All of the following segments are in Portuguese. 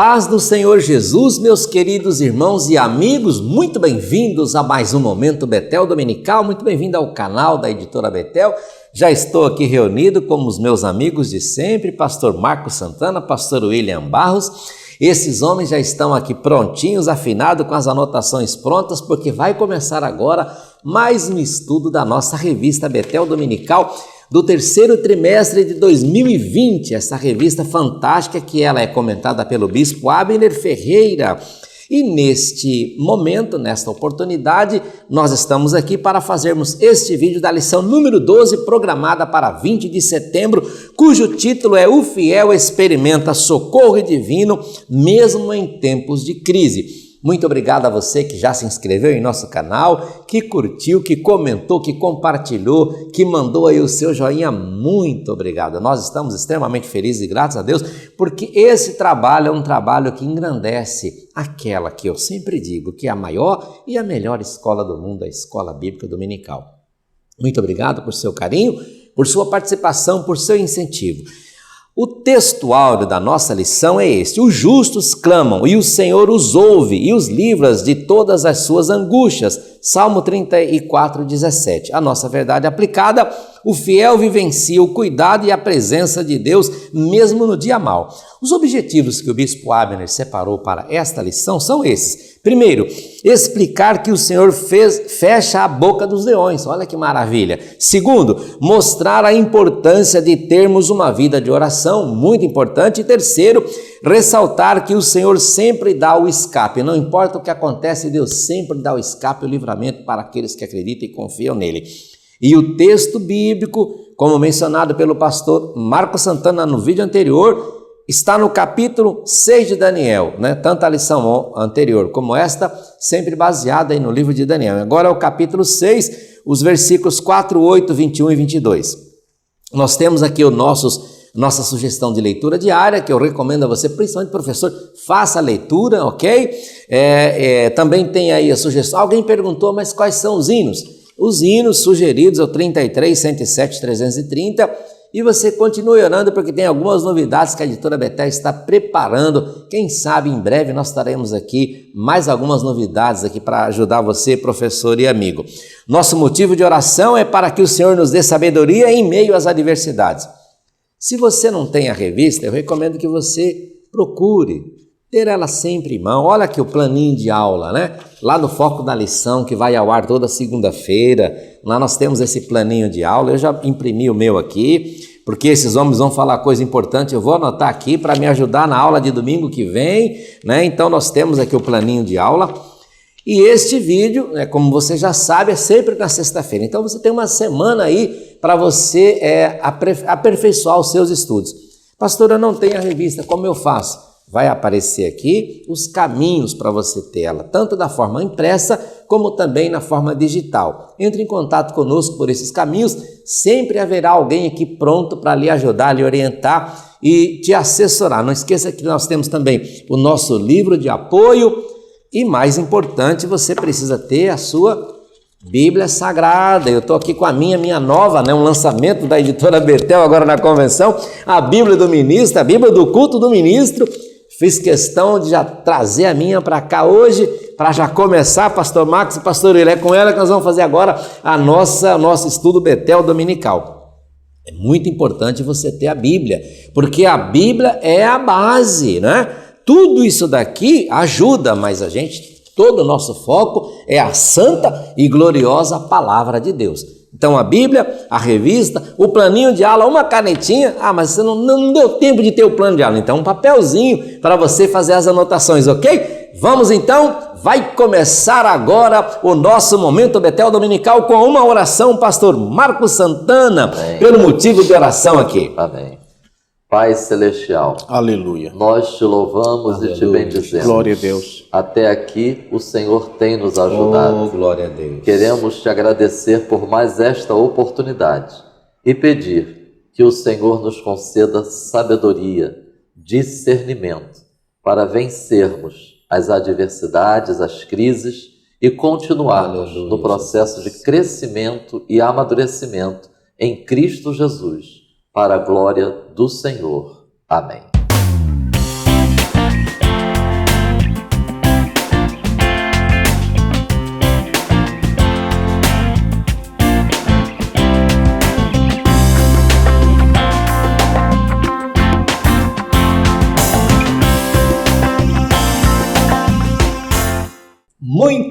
paz do Senhor Jesus, meus queridos irmãos e amigos, muito bem-vindos a mais um Momento Betel Dominical, muito bem-vindo ao canal da Editora Betel. Já estou aqui reunido com os meus amigos de sempre, pastor Marcos Santana, pastor William Barros. Esses homens já estão aqui prontinhos, afinados, com as anotações prontas, porque vai começar agora mais um estudo da nossa revista Betel Dominical, do terceiro trimestre de 2020, essa revista fantástica que ela é comentada pelo bispo Abner Ferreira. E neste momento, nesta oportunidade, nós estamos aqui para fazermos este vídeo da lição número 12, programada para 20 de setembro, cujo título é O Fiel Experimenta Socorro Divino, mesmo em tempos de crise. Muito obrigado a você que já se inscreveu em nosso canal, que curtiu, que comentou, que compartilhou, que mandou aí o seu joinha. Muito obrigado. Nós estamos extremamente felizes e gratos a Deus, porque esse trabalho é um trabalho que engrandece aquela que eu sempre digo que é a maior e a melhor escola do mundo, a Escola Bíblica Dominical. Muito obrigado por seu carinho, por sua participação, por seu incentivo. O texto áureo da nossa lição é este: os justos clamam e o Senhor os ouve e os livra de todas as suas angústias. Salmo 34, 17. A nossa verdade aplicada: o fiel vivencia o cuidado e a presença de Deus mesmo no dia mau. Os objetivos que o bispo Abner separou para esta lição são esses. Primeiro, explicar que o Senhor fecha a boca dos leões. Olha que maravilha. Segundo, mostrar a importância de termos uma vida de oração, muito importante. E terceiro, ressaltar que o Senhor sempre dá o escape. Não importa o que acontece, Deus sempre dá o escape e o livramento para aqueles que acreditam e confiam nele. E o texto bíblico, como mencionado pelo pastor Marcos Santana no vídeo anterior, está no capítulo 6 de Daniel, né? Tanto a lição anterior como esta, sempre baseada aí no livro de Daniel. Agora é o capítulo 6, os versículos 4, 8, 21 e 22. Nós temos aqui nossa sugestão de leitura diária, que eu recomendo a você, principalmente professor, faça a leitura, ok? Também tem aí a sugestão. Alguém perguntou, mas quais são os hinos? Os hinos sugeridos é o 33, 107, 330, e você continue orando porque tem algumas novidades que a Editora Betel está preparando. Quem sabe em breve nós estaremos aqui mais algumas novidades aqui para ajudar você, professor e amigo. Nosso motivo de oração é para que o Senhor nos dê sabedoria em meio às adversidades. Se você não tem a revista, eu recomendo que você procure ter ela sempre em mão. Olha aqui o planinho de aula, né? Lá no foco da lição, que vai ao ar toda segunda-feira, lá nós temos esse planinho de aula. Eu já imprimi o meu aqui, porque esses homens vão falar coisa importante, eu vou anotar aqui para me ajudar na aula de domingo que vem, né? Então nós temos aqui o planinho de aula. E este vídeo, como você já sabe, é sempre na sexta-feira. Então você tem uma semana aí para você aperfeiçoar os seus estudos. Pastor, eu não tenho a revista, como eu faço? Vai aparecer aqui os caminhos para você ter ela, tanto da forma impressa como também na forma digital. Entre em contato conosco por esses caminhos, sempre haverá alguém aqui pronto para lhe ajudar, lhe orientar e te assessorar. Não esqueça que nós temos também o nosso livro de apoio e, mais importante, você precisa ter a sua Bíblia Sagrada. Eu estou aqui com a minha nova, um lançamento da Editora Betel agora na convenção, a Bíblia do Ministro, a Bíblia do Culto do Ministro. Fiz questão de já trazer a minha para cá hoje, para já começar, pastor Marcos e pastor William. É com ela que nós vamos fazer agora nosso estudo Betel Dominical. É muito importante você ter a Bíblia, porque a Bíblia é a base, né? Tudo isso daqui ajuda, mas todo o nosso foco é a santa e gloriosa Palavra de Deus. Então a Bíblia, a revista, o planinho de aula, uma canetinha. Mas você não deu tempo de ter o plano de aula. Então um papelzinho para você fazer as anotações, ok? Vamos então, vai começar agora o nosso Momento Betel Dominical com uma oração, pastor Marcos Santana, pelo motivo de oração aqui. Amém. Pai Celestial, aleluia, nós te louvamos, aleluia, e te bendizemos. Glória a Deus. Até aqui o Senhor tem nos ajudado. Oh, glória a Deus. Queremos te agradecer por mais esta oportunidade e pedir que o Senhor nos conceda sabedoria, discernimento para vencermos as adversidades, as crises e continuarmos no processo de crescimento e amadurecimento em Cristo Jesus, para a glória do Senhor. Amém.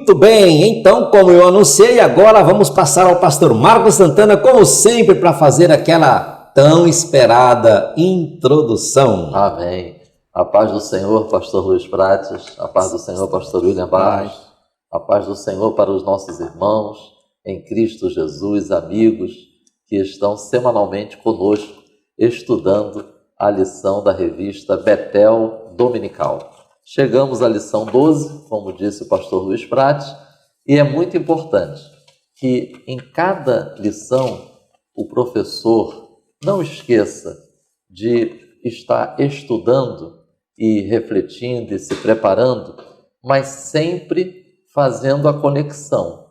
Muito bem, então, como eu anunciei, agora vamos passar ao pastor Marcos Santana, como sempre, para fazer aquela tão esperada introdução. Amém. A paz do Senhor, pastor Luiz Prates, a paz do Senhor, pastor William Barros, a paz do Senhor para os nossos irmãos em Cristo Jesus, amigos que estão semanalmente conosco, estudando a lição da revista Betel Dominical. Chegamos à lição 12, como disse o pastor Luiz Prates, e é muito importante que em cada lição o professor não esqueça de estar estudando e refletindo e se preparando, mas sempre fazendo a conexão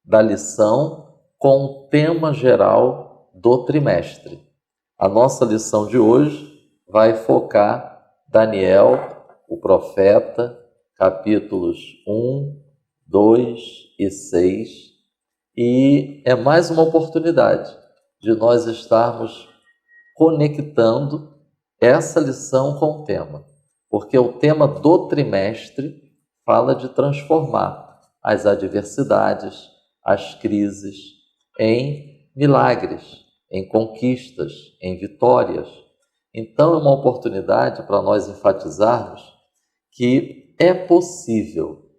da lição com o tema geral do trimestre. A nossa lição de hoje vai focar Daniel, o profeta, capítulos 1, 2 e 6, e é mais uma oportunidade de nós estarmos conectando essa lição com o tema, porque o tema do trimestre fala de transformar as adversidades, as crises, em milagres, em conquistas, em vitórias. Então é uma oportunidade para nós enfatizarmos que é possível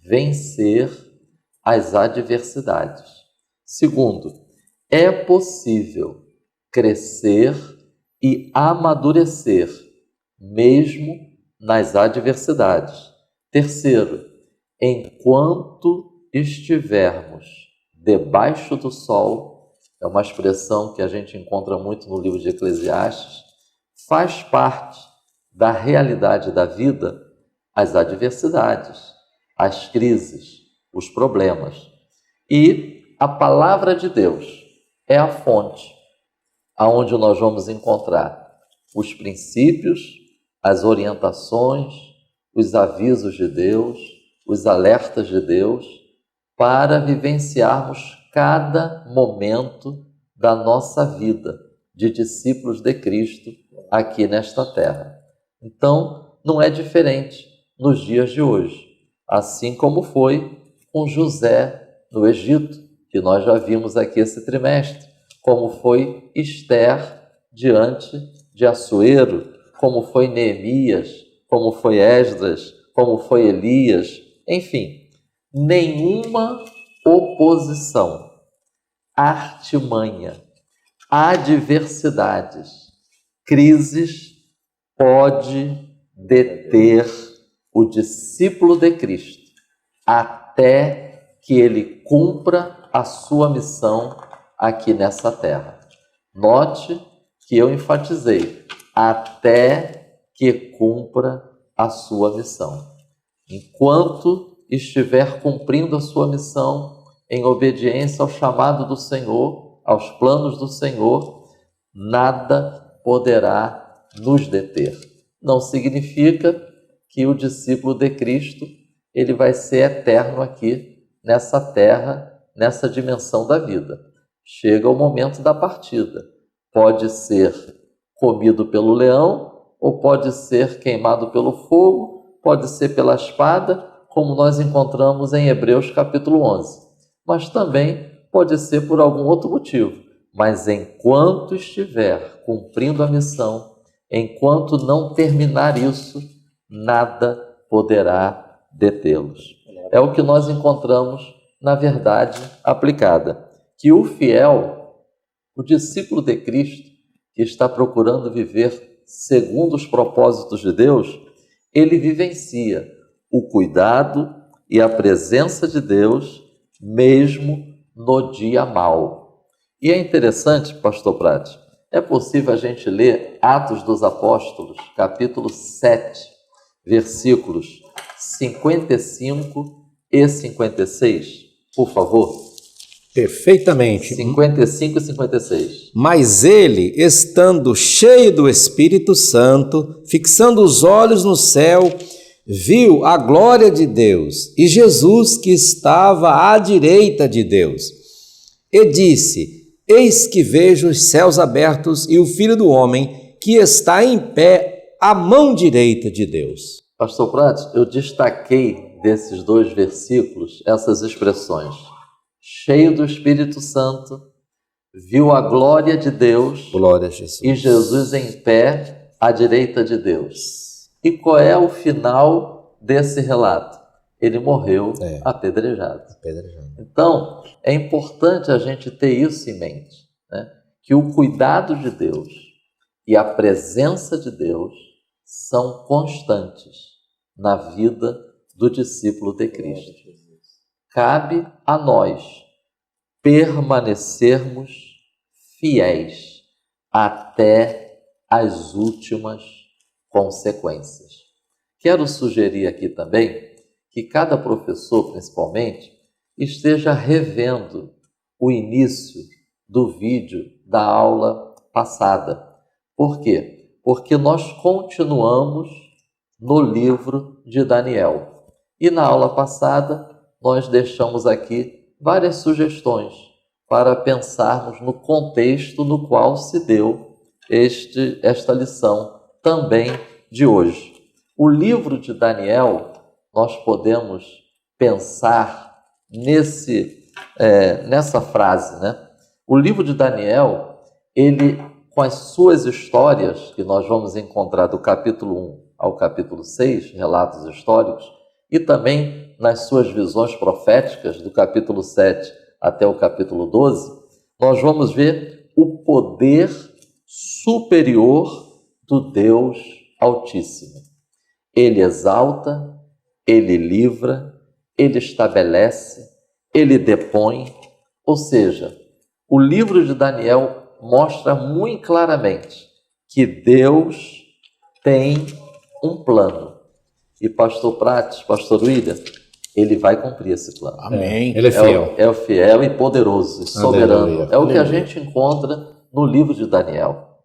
vencer as adversidades. Segundo, é possível crescer e amadurecer, mesmo nas adversidades. Terceiro, enquanto estivermos debaixo do sol, é uma expressão que a gente encontra muito no livro de Eclesiastes, faz parte da realidade da vida as adversidades, as crises, os problemas. E a palavra de Deus é a fonte aonde nós vamos encontrar os princípios, as orientações, os avisos de Deus, os alertas de Deus, para vivenciarmos cada momento da nossa vida de discípulos de Cristo aqui nesta terra. Então, não é diferente nos dias de hoje, assim como foi com José no Egito, que nós já vimos aqui esse trimestre, como foi Esther diante de Assuero, como foi Neemias, como foi Esdras, como foi Elias, enfim, nenhuma oposição, artimanha, adversidades, crises pode deter o discípulo de Cristo até que ele cumpra a sua missão aqui nessa terra. Note que eu enfatizei, até que cumpra a sua missão. Enquanto estiver cumprindo a sua missão em obediência ao chamado do Senhor, aos planos do Senhor, nada poderá nos deter. Não significa que o discípulo de Cristo ele vai ser eterno aqui nessa terra, nessa dimensão da vida. Chega o momento da partida. Pode ser comido pelo leão, ou pode ser queimado pelo fogo, pode ser pela espada, como nós encontramos em Hebreus capítulo 11. Mas também pode ser por algum outro motivo. Mas enquanto estiver cumprindo a missão, enquanto não terminar isso, nada poderá detê-los. É o que nós encontramos na verdade aplicada, que o fiel, o discípulo de Cristo, que está procurando viver segundo os propósitos de Deus, ele vivencia o cuidado e a presença de Deus mesmo no dia mau. E é interessante, pastor Prati, é possível a gente ler Atos dos Apóstolos, capítulo 7, versículos 55 e 56, por favor? Perfeitamente. 55 e 56. Mas ele, estando cheio do Espírito Santo, fixando os olhos no céu, viu a glória de Deus e Jesus que estava à direita de Deus. E disse: Eis que vejo os céus abertos e o Filho do Homem que está em pé à mão direita de Deus. Pastor Prates, eu destaquei desses 2 versículos essas expressões: cheio do Espírito Santo, viu a glória de Deus, Glória a Jesus. e Jesus em pé à direita de Deus. E qual é o final desse relato? Ele morreu apedrejado. Então, é importante a gente ter isso em mente, né? Que o cuidado de Deus e a presença de Deus são constantes na vida do discípulo de Cristo. Cabe a nós permanecermos fiéis até as últimas consequências. Quero sugerir aqui também que cada professor, principalmente, esteja revendo o início do vídeo da aula passada. Por quê? Porque nós continuamos no livro de Daniel. E na aula passada, nós deixamos aqui várias sugestões para pensarmos no contexto no qual se deu esta lição também de hoje. O livro de Daniel, nós podemos pensar nessa frase, né? O livro de Daniel, ele, com as suas histórias, que nós vamos encontrar do capítulo 1 ao capítulo 6, relatos históricos, e também nas suas visões proféticas, do capítulo 7 até o capítulo 12, nós vamos ver o poder superior do Deus Altíssimo. Ele exalta, ele livra, ele estabelece, ele depõe. Ou seja, o livro de Daniel mostra muito claramente que Deus tem um plano. E pastor Prates, pastor William, ele vai cumprir esse plano. Amém. Ele é fiel. É o fiel e poderoso, e soberano. Aleluia. É o que a gente encontra no livro de Daniel.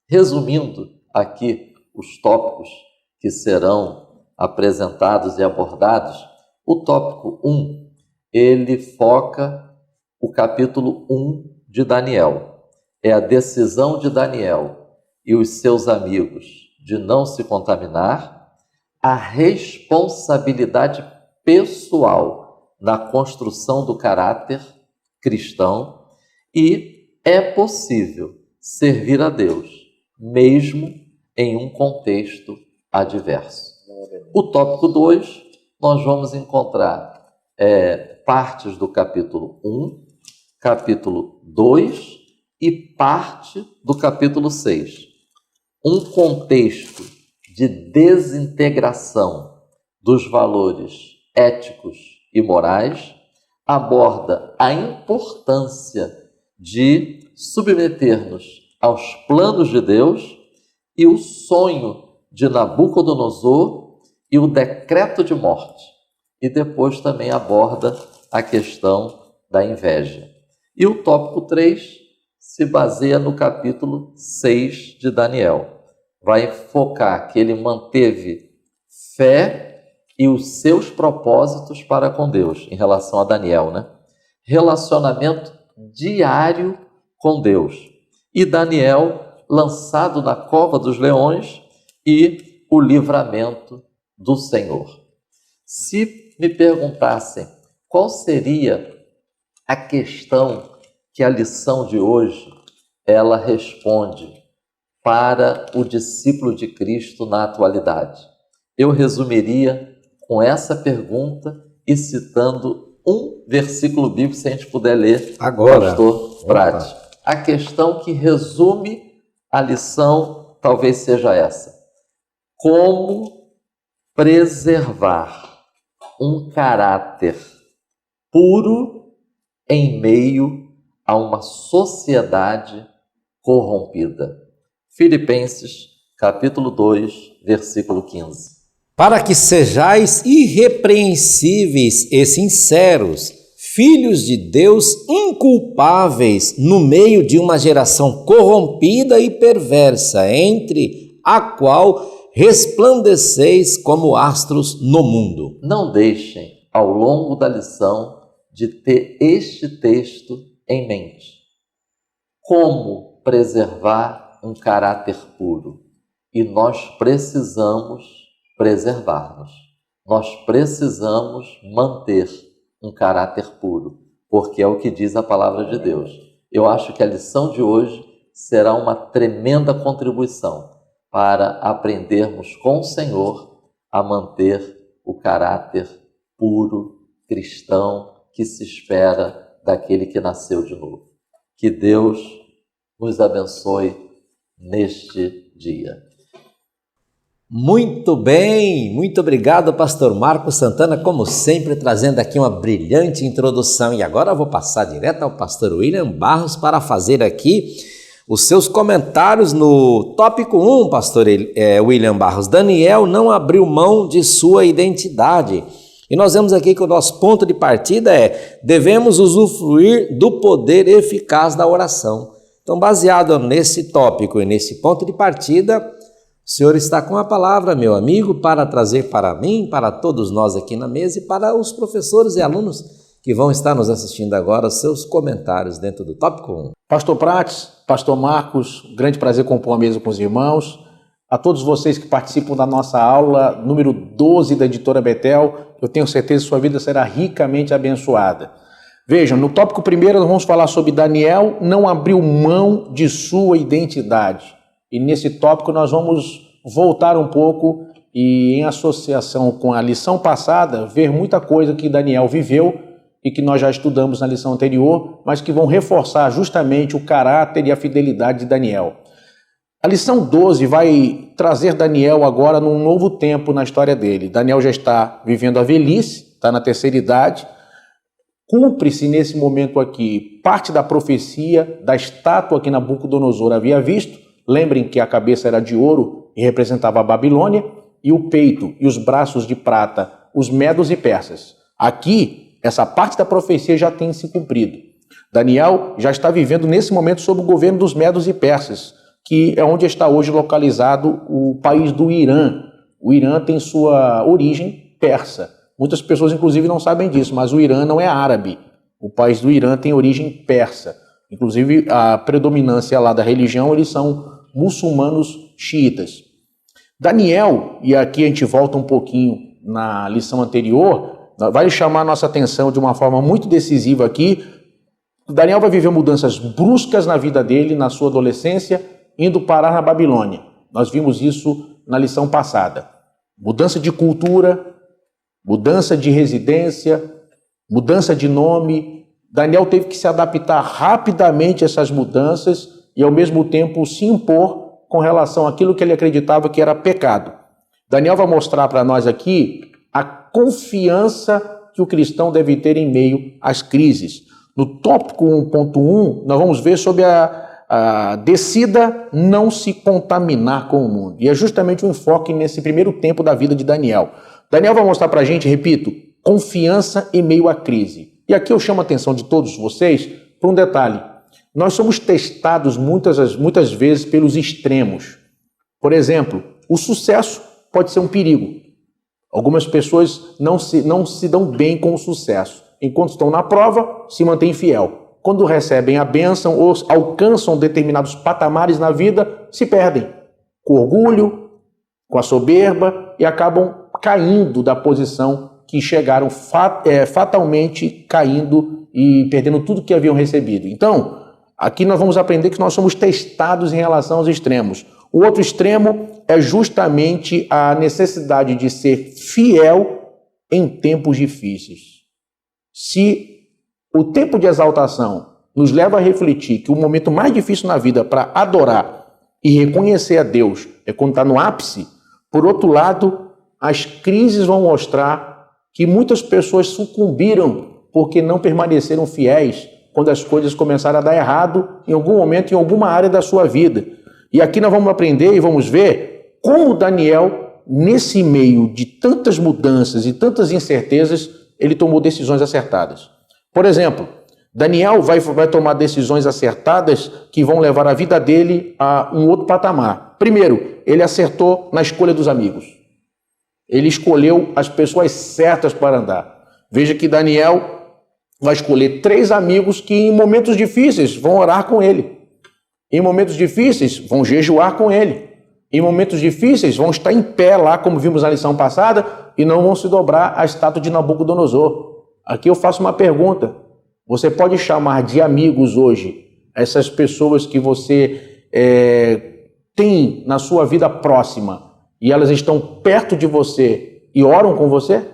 Resumindo aqui os tópicos que serão apresentados e abordados, o tópico 1, ele foca o capítulo 1 de Daniel. É a decisão de Daniel e os seus amigos de não se contaminar, a responsabilidade pessoal na construção do caráter cristão e é possível servir a Deus, mesmo em um contexto adverso. O tópico 2, nós vamos encontrar partes do capítulo 1, capítulo 2 e parte do capítulo 6. Um contexto de desintegração dos valores éticos e morais, aborda a importância de submeter-nos aos planos de Deus e o sonho de Nabucodonosor e o decreto de morte. E depois também aborda a questão da inveja. E o tópico 3 se baseia no capítulo 6 de Daniel. Vai focar que ele manteve fé e os seus propósitos para com Deus, em relação a Daniel, né? Relacionamento diário com Deus. E Daniel lançado na cova dos leões e o livramento do Senhor. Se me perguntassem qual seria a questão que a lição de hoje ela responde para o discípulo de Cristo na atualidade, eu resumiria com essa pergunta e citando um versículo bíblico, se a gente puder ler, agora, pastor Prates. A questão que resume a lição talvez seja essa: como preservar um caráter puro em meio a uma sociedade corrompida. Filipenses, capítulo 2, versículo 15. Para que sejais irrepreensíveis e sinceros, filhos de Deus inculpáveis no meio de uma geração corrompida e perversa, entre a qual resplandeceis como astros no mundo. Não deixem, ao longo da lição, de ter este texto em mente. Como preservar um caráter puro? E nós precisamos preservar-nos. nós precisamos manter um caráter puro, porque é o que diz a palavra de Deus. Eu acho que a lição de hoje será uma tremenda contribuição para aprendermos com o Senhor a manter o caráter puro, cristão, que se espera daquele que nasceu de novo. Que Deus nos abençoe neste dia. Muito bem, muito obrigado, pastor Marcos Santana, como sempre, trazendo aqui uma brilhante introdução. E agora eu vou passar direto ao pastor William Barros para fazer aqui os seus comentários no tópico 1, pastor William Barros. Daniel não abriu mão de sua identidade. E nós vemos aqui que o nosso ponto de partida é: devemos usufruir do poder eficaz da oração. Então, baseado nesse tópico e nesse ponto de partida, o Senhor está com a palavra, meu amigo, para trazer para mim, para todos nós aqui na mesa e para os professores e alunos que vão estar nos assistindo agora, seus comentários dentro do tópico 1. Pastor Prates, pastor Marcos, grande prazer compor a mesa com os irmãos. A todos vocês que participam da nossa aula número 12 da Editora Betel, eu tenho certeza que sua vida será ricamente abençoada. Vejam, no tópico 1 nós vamos falar sobre Daniel não abriu mão de sua identidade. E nesse tópico nós vamos voltar um pouco e, em associação com a lição passada, ver muita coisa que Daniel viveu e que nós já estudamos na lição anterior, mas que vão reforçar justamente o caráter e a fidelidade de Daniel. A lição 12 vai trazer Daniel agora num novo tempo na história dele. Daniel já está vivendo a velhice, está na terceira idade. Cumpre-se nesse momento aqui parte da profecia da estátua que Nabucodonosor havia visto. Lembrem que a cabeça era de ouro e representava a Babilônia, e o peito e os braços de prata, os medos e persas. Aqui, essa parte da profecia já tem se cumprido. Daniel já está vivendo nesse momento sob o governo dos medos e persas, que é onde está hoje localizado o país do Irã. O Irã tem sua origem persa. Muitas pessoas, inclusive, não sabem disso, mas o Irã não é árabe. O país do Irã tem origem persa. Inclusive, a predominância lá da religião, eles são muçulmanos xiitas. Daniel, e aqui a gente volta um pouquinho na lição anterior, vai chamar a nossa atenção de uma forma muito decisiva aqui. Daniel vai viver mudanças bruscas na vida dele, na sua adolescência, indo parar na Babilônia. Nós vimos isso na lição passada. Mudança de cultura, mudança de residência, mudança de nome. Daniel teve que se adaptar rapidamente a essas mudanças e, ao mesmo tempo, se impor com relação àquilo que ele acreditava que era pecado. Daniel vai mostrar para nós aqui a confiança que o cristão deve ter em meio às crises. No tópico 1.1, nós vamos ver sobre decida não se contaminar com o mundo. E é justamente um enfoque nesse primeiro tempo da vida de Daniel. Daniel vai mostrar para a gente, repito, confiança em meio à crise. E aqui eu chamo a atenção de todos vocês para um detalhe. Nós somos testados muitas vezes pelos extremos. Por exemplo, o sucesso pode ser um perigo. Algumas pessoas não se dão bem com o sucesso. Enquanto estão na prova, se mantêm fiel. Quando recebem a bênção ou alcançam determinados patamares na vida, se perdem. Com orgulho, com a soberba e acabam caindo da posição que chegaram fatalmente caindo e perdendo tudo que haviam recebido. Então, aqui nós vamos aprender que nós somos testados em relação aos extremos. O outro extremo é justamente a necessidade de ser fiel em tempos difíceis. Se o tempo de exaltação nos leva a refletir que o momento mais difícil na vida para adorar e reconhecer a Deus é quando está no ápice, por outro lado, as crises vão mostrar que muitas pessoas sucumbiram porque não permaneceram fiéis quando as coisas começaram a dar errado em algum momento, em alguma área da sua vida. E aqui nós vamos aprender e vamos ver como Daniel, nesse meio de tantas mudanças e tantas incertezas, ele tomou decisões acertadas. Por exemplo, Daniel vai tomar decisões acertadas que vão levar a vida dele a um outro patamar. Primeiro, ele acertou na escolha dos amigos. Ele escolheu as pessoas certas para andar. Veja que Daniel vai escolher 3 amigos que em momentos difíceis vão orar com ele. Em momentos difíceis vão jejuar com ele. Em momentos difíceis vão estar em pé lá, como vimos na lição passada, e não vão se dobrar à estátua de Nabucodonosor. Aqui eu faço uma pergunta. Você pode chamar de amigos hoje essas pessoas que você tem na sua vida próxima e elas estão perto de você e oram com você?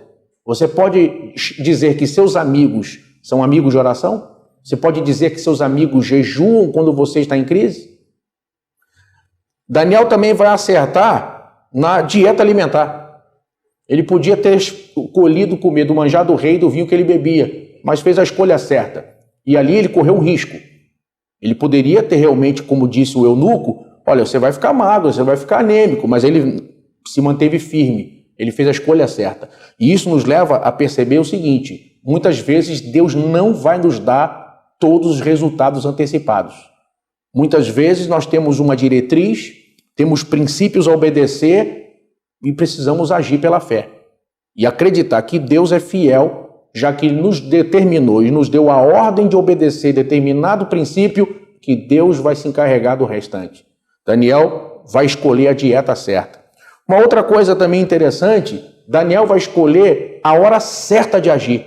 Você pode dizer que seus amigos são amigos de oração? Você pode dizer que seus amigos jejuam quando você está em crise? Daniel também vai acertar na dieta alimentar. Ele podia ter escolhido comer do manjar do rei e do vinho que ele bebia, mas fez a escolha certa. E ali ele correu um risco. Ele poderia ter realmente, como disse o eunuco, olha, você vai ficar magro, você vai ficar anêmico, mas ele se manteve firme. Ele fez a escolha certa. E isso nos leva a perceber o seguinte: muitas vezes Deus não vai nos dar todos os resultados antecipados. Muitas vezes nós temos uma diretriz, temos princípios a obedecer e precisamos agir pela fé. E acreditar que Deus é fiel, já que Ele nos determinou e nos deu a ordem de obedecer determinado princípio, que Deus vai se encarregar do restante. Daniel vai escolher a dieta certa. Uma outra coisa também interessante, Daniel vai escolher a hora certa de agir.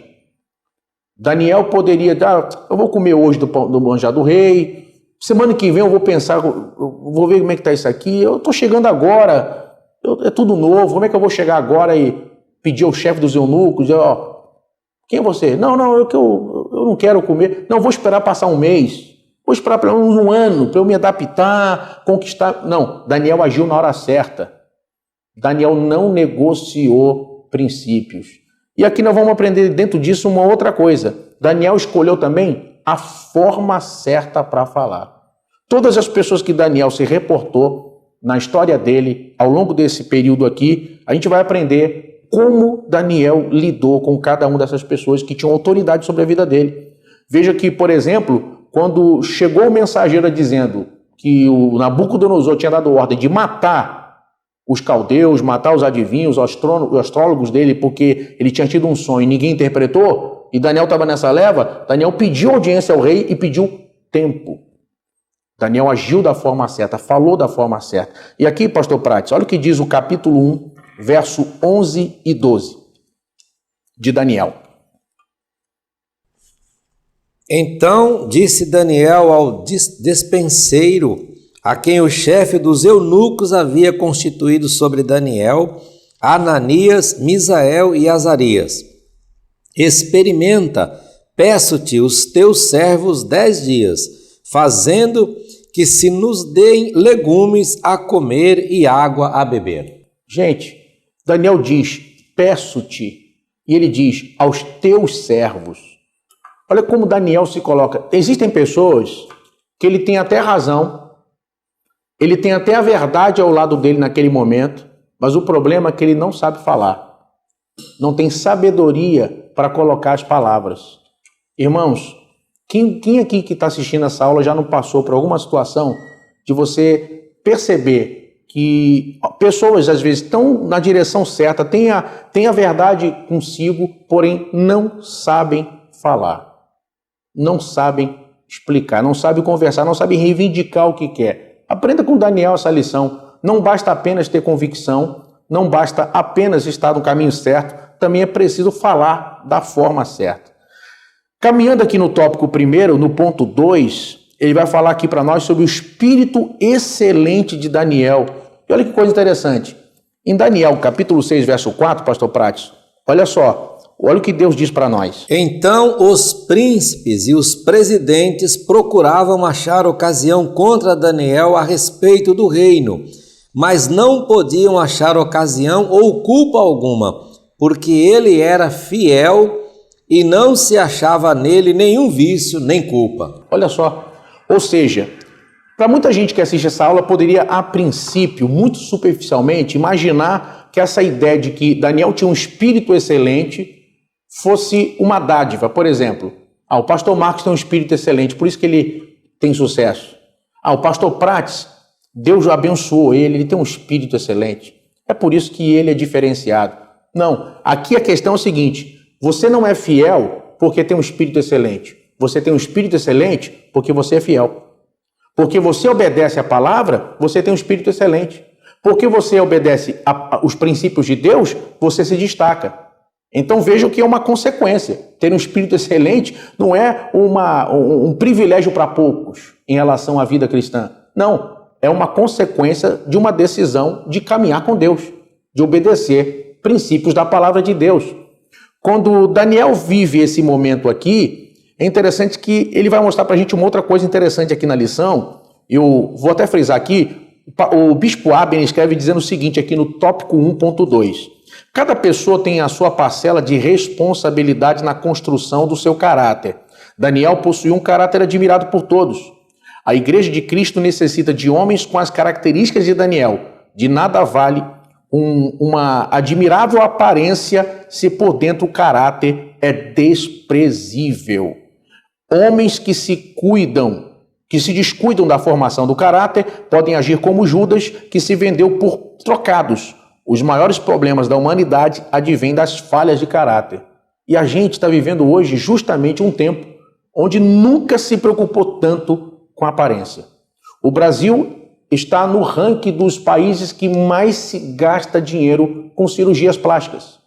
Daniel poderia dar, eu vou comer hoje do manjar do rei, semana que vem eu vou pensar, eu vou ver como é que está isso aqui, eu estou chegando agora, é tudo novo, como é que eu vou chegar agora e pedir ao chefe dos eunucos, ó, quem é você? Não, eu não quero comer, não, vou esperar passar um mês, vou esperar pelo menos um ano, para eu me adaptar, conquistar. Não, Daniel agiu na hora certa. Daniel não negociou princípios. E aqui nós vamos aprender dentro disso uma outra coisa. Daniel escolheu também a forma certa para falar. Todas as pessoas que Daniel se reportou na história dele, ao longo desse período aqui, a gente vai aprender como Daniel lidou com cada uma dessas pessoas que tinham autoridade sobre a vida dele. Veja que, por exemplo, quando chegou o mensageiro dizendo que o Nabucodonosor tinha dado ordem de matar os caldeus, matar os adivinhos, os astrólogos dele, porque ele tinha tido um sonho e ninguém interpretou, e Daniel estava nessa leva, Daniel pediu audiência ao rei e pediu tempo. Daniel agiu da forma certa, falou da forma certa. E aqui, pastor Prates, olha o que diz o capítulo 1, verso 11 e 12 de Daniel. Então disse Daniel ao despenseiro, a quem o chefe dos eunucos havia constituído sobre Daniel, Ananias, Misael e Azarias: experimenta, peço-te, os teus servos 10 dias, fazendo que se nos deem legumes a comer e água a beber. Gente, Daniel diz, peço-te, e ele diz, aos teus servos. Olha como Daniel se coloca. Existem pessoas que ele tem até razão, ele tem até a verdade ao lado dele naquele momento, mas o problema é que ele não sabe falar. Não tem sabedoria para colocar as palavras. Irmãos, quem aqui que está assistindo essa aula já não passou por alguma situação de você perceber que pessoas às vezes estão na direção certa, têm a verdade consigo, porém não sabem falar, não sabem explicar, não sabem conversar, não sabem reivindicar o que quer. Aprenda com Daniel essa lição. Não basta apenas ter convicção, não basta apenas estar no caminho certo, também é preciso falar da forma certa. Caminhando aqui no tópico primeiro, no ponto 2, ele vai falar aqui para nós sobre o espírito excelente de Daniel. E olha que coisa interessante. Em Daniel, capítulo 6, verso 4, pastor Prates, olha só. Olha o que Deus diz para nós. Então os príncipes e os presidentes procuravam achar ocasião contra Daniel a respeito do reino, mas não podiam achar ocasião ou culpa alguma, porque ele era fiel e não se achava nele nenhum vício nem culpa. Olha só, ou seja, para muita gente que assiste essa aula poderia, a princípio, muito superficialmente, imaginar que essa ideia de que Daniel tinha um espírito excelente fosse uma dádiva. Por exemplo, o pastor Marcos tem um espírito excelente, por isso que ele tem sucesso. O pastor Prates, Deus o abençoou ele tem um espírito excelente. É por isso que ele é diferenciado. Não, aqui a questão é o seguinte, você não é fiel porque tem um espírito excelente. Você tem um espírito excelente porque você é fiel. Porque você obedece a palavra, você tem um espírito excelente. Porque você obedece os princípios de Deus, você se destaca. Então vejam que é uma consequência. Ter um espírito excelente não é um privilégio para poucos em relação à vida cristã. Não, é uma consequência de uma decisão de caminhar com Deus, de obedecer princípios da palavra de Deus. Quando Daniel vive esse momento aqui, é interessante que ele vai mostrar para a gente uma outra coisa interessante aqui na lição. Eu vou até frisar aqui, o bispo Abner escreve dizendo o seguinte aqui no tópico 1.2. Cada pessoa tem a sua parcela de responsabilidade na construção do seu caráter. Daniel possuía um caráter admirado por todos. A Igreja de Cristo necessita de homens com as características de Daniel. De nada vale uma admirável aparência se por dentro o caráter é desprezível. Homens que se descuidam da formação do caráter podem agir como Judas, que se vendeu por trocados. Os maiores problemas da humanidade advêm das falhas de caráter. E a gente está vivendo hoje justamente um tempo onde nunca se preocupou tanto com a aparência. O Brasil está no ranking dos países que mais se gasta dinheiro com cirurgias plásticas.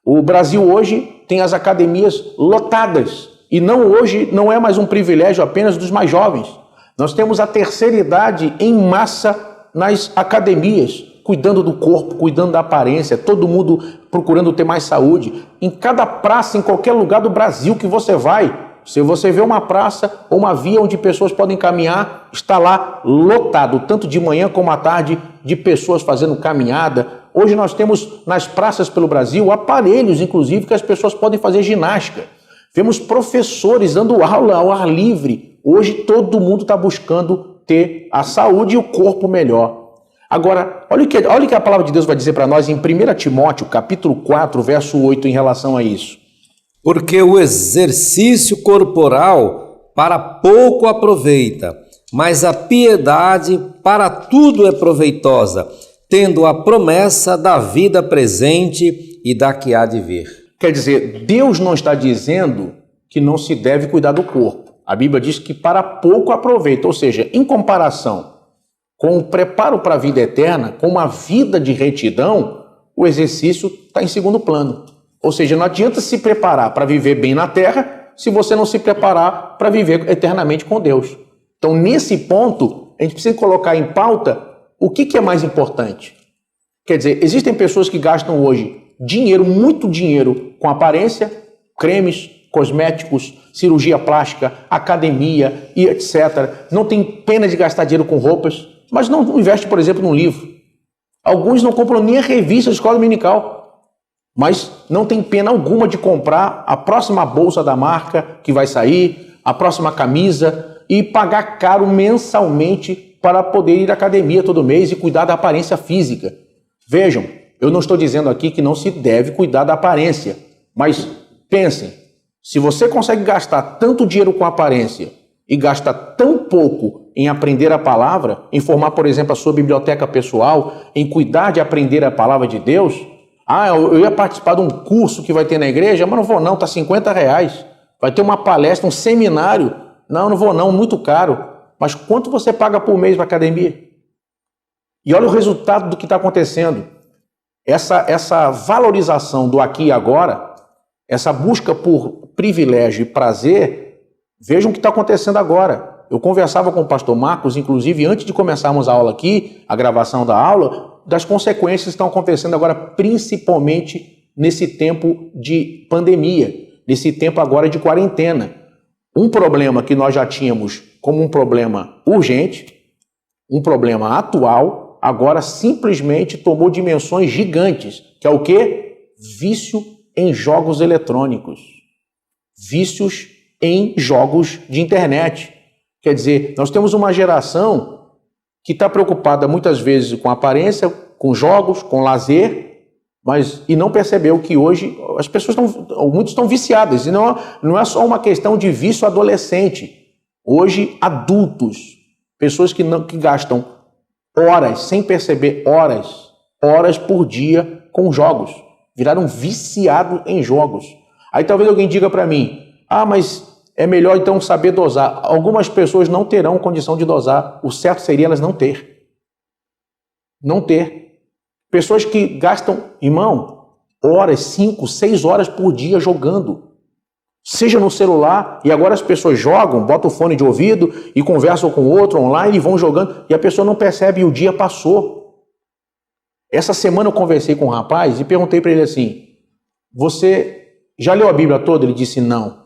O Brasil hoje tem as academias lotadas. E hoje não é mais um privilégio apenas dos mais jovens. Nós temos a terceira idade em massa nas academias, cuidando do corpo, cuidando da aparência, todo mundo procurando ter mais saúde. Em cada praça, em qualquer lugar do Brasil que você vai, se você vê uma praça ou uma via onde pessoas podem caminhar, está lá lotado, tanto de manhã como à tarde, de pessoas fazendo caminhada. Hoje nós temos nas praças pelo Brasil aparelhos, inclusive, que as pessoas podem fazer ginástica. Vemos professores dando aula ao ar livre. Hoje todo mundo está buscando ter a saúde e o corpo melhor. Agora, olha o que a palavra de Deus vai dizer para nós em 1 Timóteo, capítulo 4, verso 8, em relação a isso. Porque o exercício corporal para pouco aproveita, mas a piedade para tudo é proveitosa, tendo a promessa da vida presente e da que há de vir. Quer dizer, Deus não está dizendo que não se deve cuidar do corpo. A Bíblia diz que para pouco aproveita, ou seja, em comparação com o preparo para a vida eterna, com uma vida de retidão, o exercício está em segundo plano. Ou seja, não adianta se preparar para viver bem na terra se você não se preparar para viver eternamente com Deus. Então, nesse ponto, a gente precisa colocar em pauta o que é mais importante. Quer dizer, existem pessoas que gastam hoje dinheiro, muito dinheiro, com aparência, cremes, cosméticos, cirurgia plástica, academia e etc. Não tem pena de gastar dinheiro com roupas, mas não investe, por exemplo, num livro. Alguns não compram nem a revista de escola dominical, mas não tem pena alguma de comprar a próxima bolsa da marca que vai sair, a próxima camisa e pagar caro mensalmente para poder ir à academia todo mês e cuidar da aparência física. Vejam, eu não estou dizendo aqui que não se deve cuidar da aparência, mas pensem, se você consegue gastar tanto dinheiro com aparência e gasta tão pouco em aprender a palavra, em formar, por exemplo, a sua biblioteca pessoal, em cuidar de aprender a palavra de Deus, eu ia participar de um curso que vai ter na igreja, mas não vou não, está R$50. Vai ter uma palestra, um seminário, não vou não, muito caro. Mas quanto você paga por mês para a academia? E olha o resultado do que está acontecendo. Essa valorização do aqui e agora, essa busca por privilégio e prazer, vejam o que está acontecendo agora. Eu conversava com o pastor Marcos, inclusive, antes de começarmos a aula aqui, a gravação da aula, das consequências que estão acontecendo agora, principalmente nesse tempo de pandemia, nesse tempo agora de quarentena. Um problema que nós já tínhamos como um problema urgente, um problema atual, agora simplesmente tomou dimensões gigantes, que é o quê? Vício em jogos eletrônicos, vícios em jogos de internet. Quer dizer, nós temos uma geração que está preocupada muitas vezes com aparência, com jogos, com lazer, e não percebeu que hoje as pessoas muitos estão viciadas, e não é só uma questão de vício adolescente. Hoje, adultos, pessoas que gastam horas, sem perceber, horas por dia com jogos, viraram viciados em jogos. Aí talvez alguém diga para mim, mas é melhor então saber dosar. Algumas pessoas não terão condição de dosar, o certo seria elas não ter. não ter. Pessoas que gastam, irmão, horas, 5, 6 horas por dia jogando. Seja no celular, e agora as pessoas jogam, botam o fone de ouvido e conversam com o outro online e vão jogando, e a pessoa não percebe e o dia passou. Essa semana eu conversei com um rapaz e perguntei para ele assim, você já leu a Bíblia toda? Ele disse, não.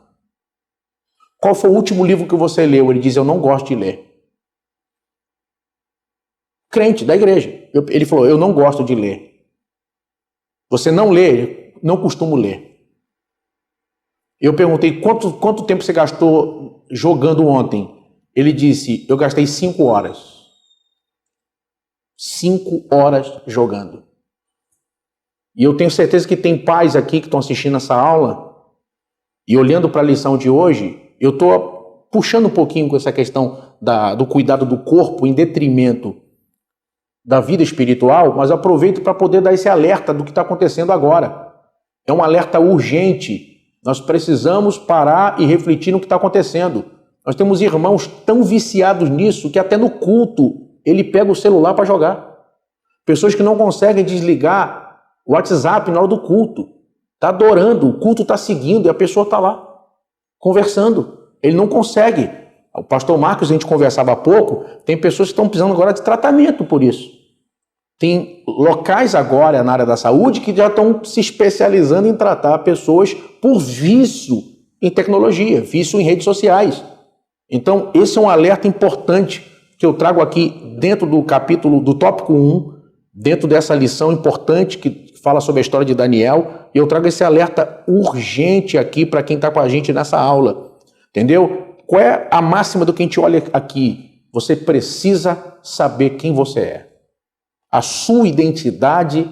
Qual foi o último livro que você leu? Ele diz, eu não gosto de ler. Crente da igreja. Ele falou, eu não gosto de ler. Você não lê? Não costumo ler. Eu perguntei, quanto tempo você gastou jogando ontem? Ele disse, eu gastei 5 horas. 5 horas jogando. E eu tenho certeza que tem pais aqui que estão assistindo essa aula e olhando para a lição de hoje, eu estou puxando um pouquinho com essa questão do cuidado do corpo em detrimento da vida espiritual, mas aproveito para poder dar esse alerta do que está acontecendo agora. É um alerta urgente. Nós precisamos parar e refletir no que está acontecendo. Nós temos irmãos tão viciados nisso que até no culto ele pega o celular para jogar. Pessoas que não conseguem desligar o WhatsApp na hora do culto. Está adorando, o culto está seguindo e a pessoa está lá conversando. Ele não consegue. O pastor Marcos, a gente conversava há pouco, tem pessoas que estão precisando agora de tratamento por isso. Tem locais agora na área da saúde que já estão se especializando em tratar pessoas por vício em tecnologia, vício em redes sociais. Então, esse é um alerta importante que eu trago aqui dentro do capítulo, do tópico 1, dentro dessa lição importante que fala sobre a história de Daniel, e eu trago esse alerta urgente aqui para quem está com a gente nessa aula. Entendeu? Qual é a máxima do que a gente olha aqui? Você precisa saber quem você é. A sua identidade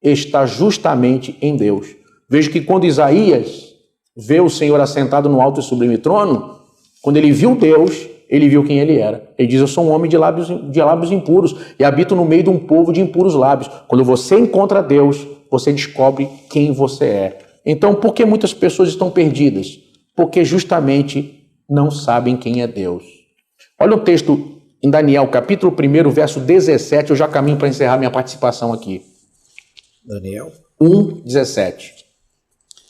está justamente em Deus. Veja que quando Isaías vê o Senhor assentado no alto e sublime trono, quando ele viu Deus, ele viu quem ele era. Ele diz, eu sou um homem de lábios impuros e habito no meio de um povo de impuros lábios. Quando você encontra Deus, você descobre quem você é. Então, por que muitas pessoas estão perdidas? Porque justamente não sabem quem é Deus. Olha o texto em Daniel, capítulo 1, verso 17, eu já caminho para encerrar minha participação aqui. Daniel 1:17.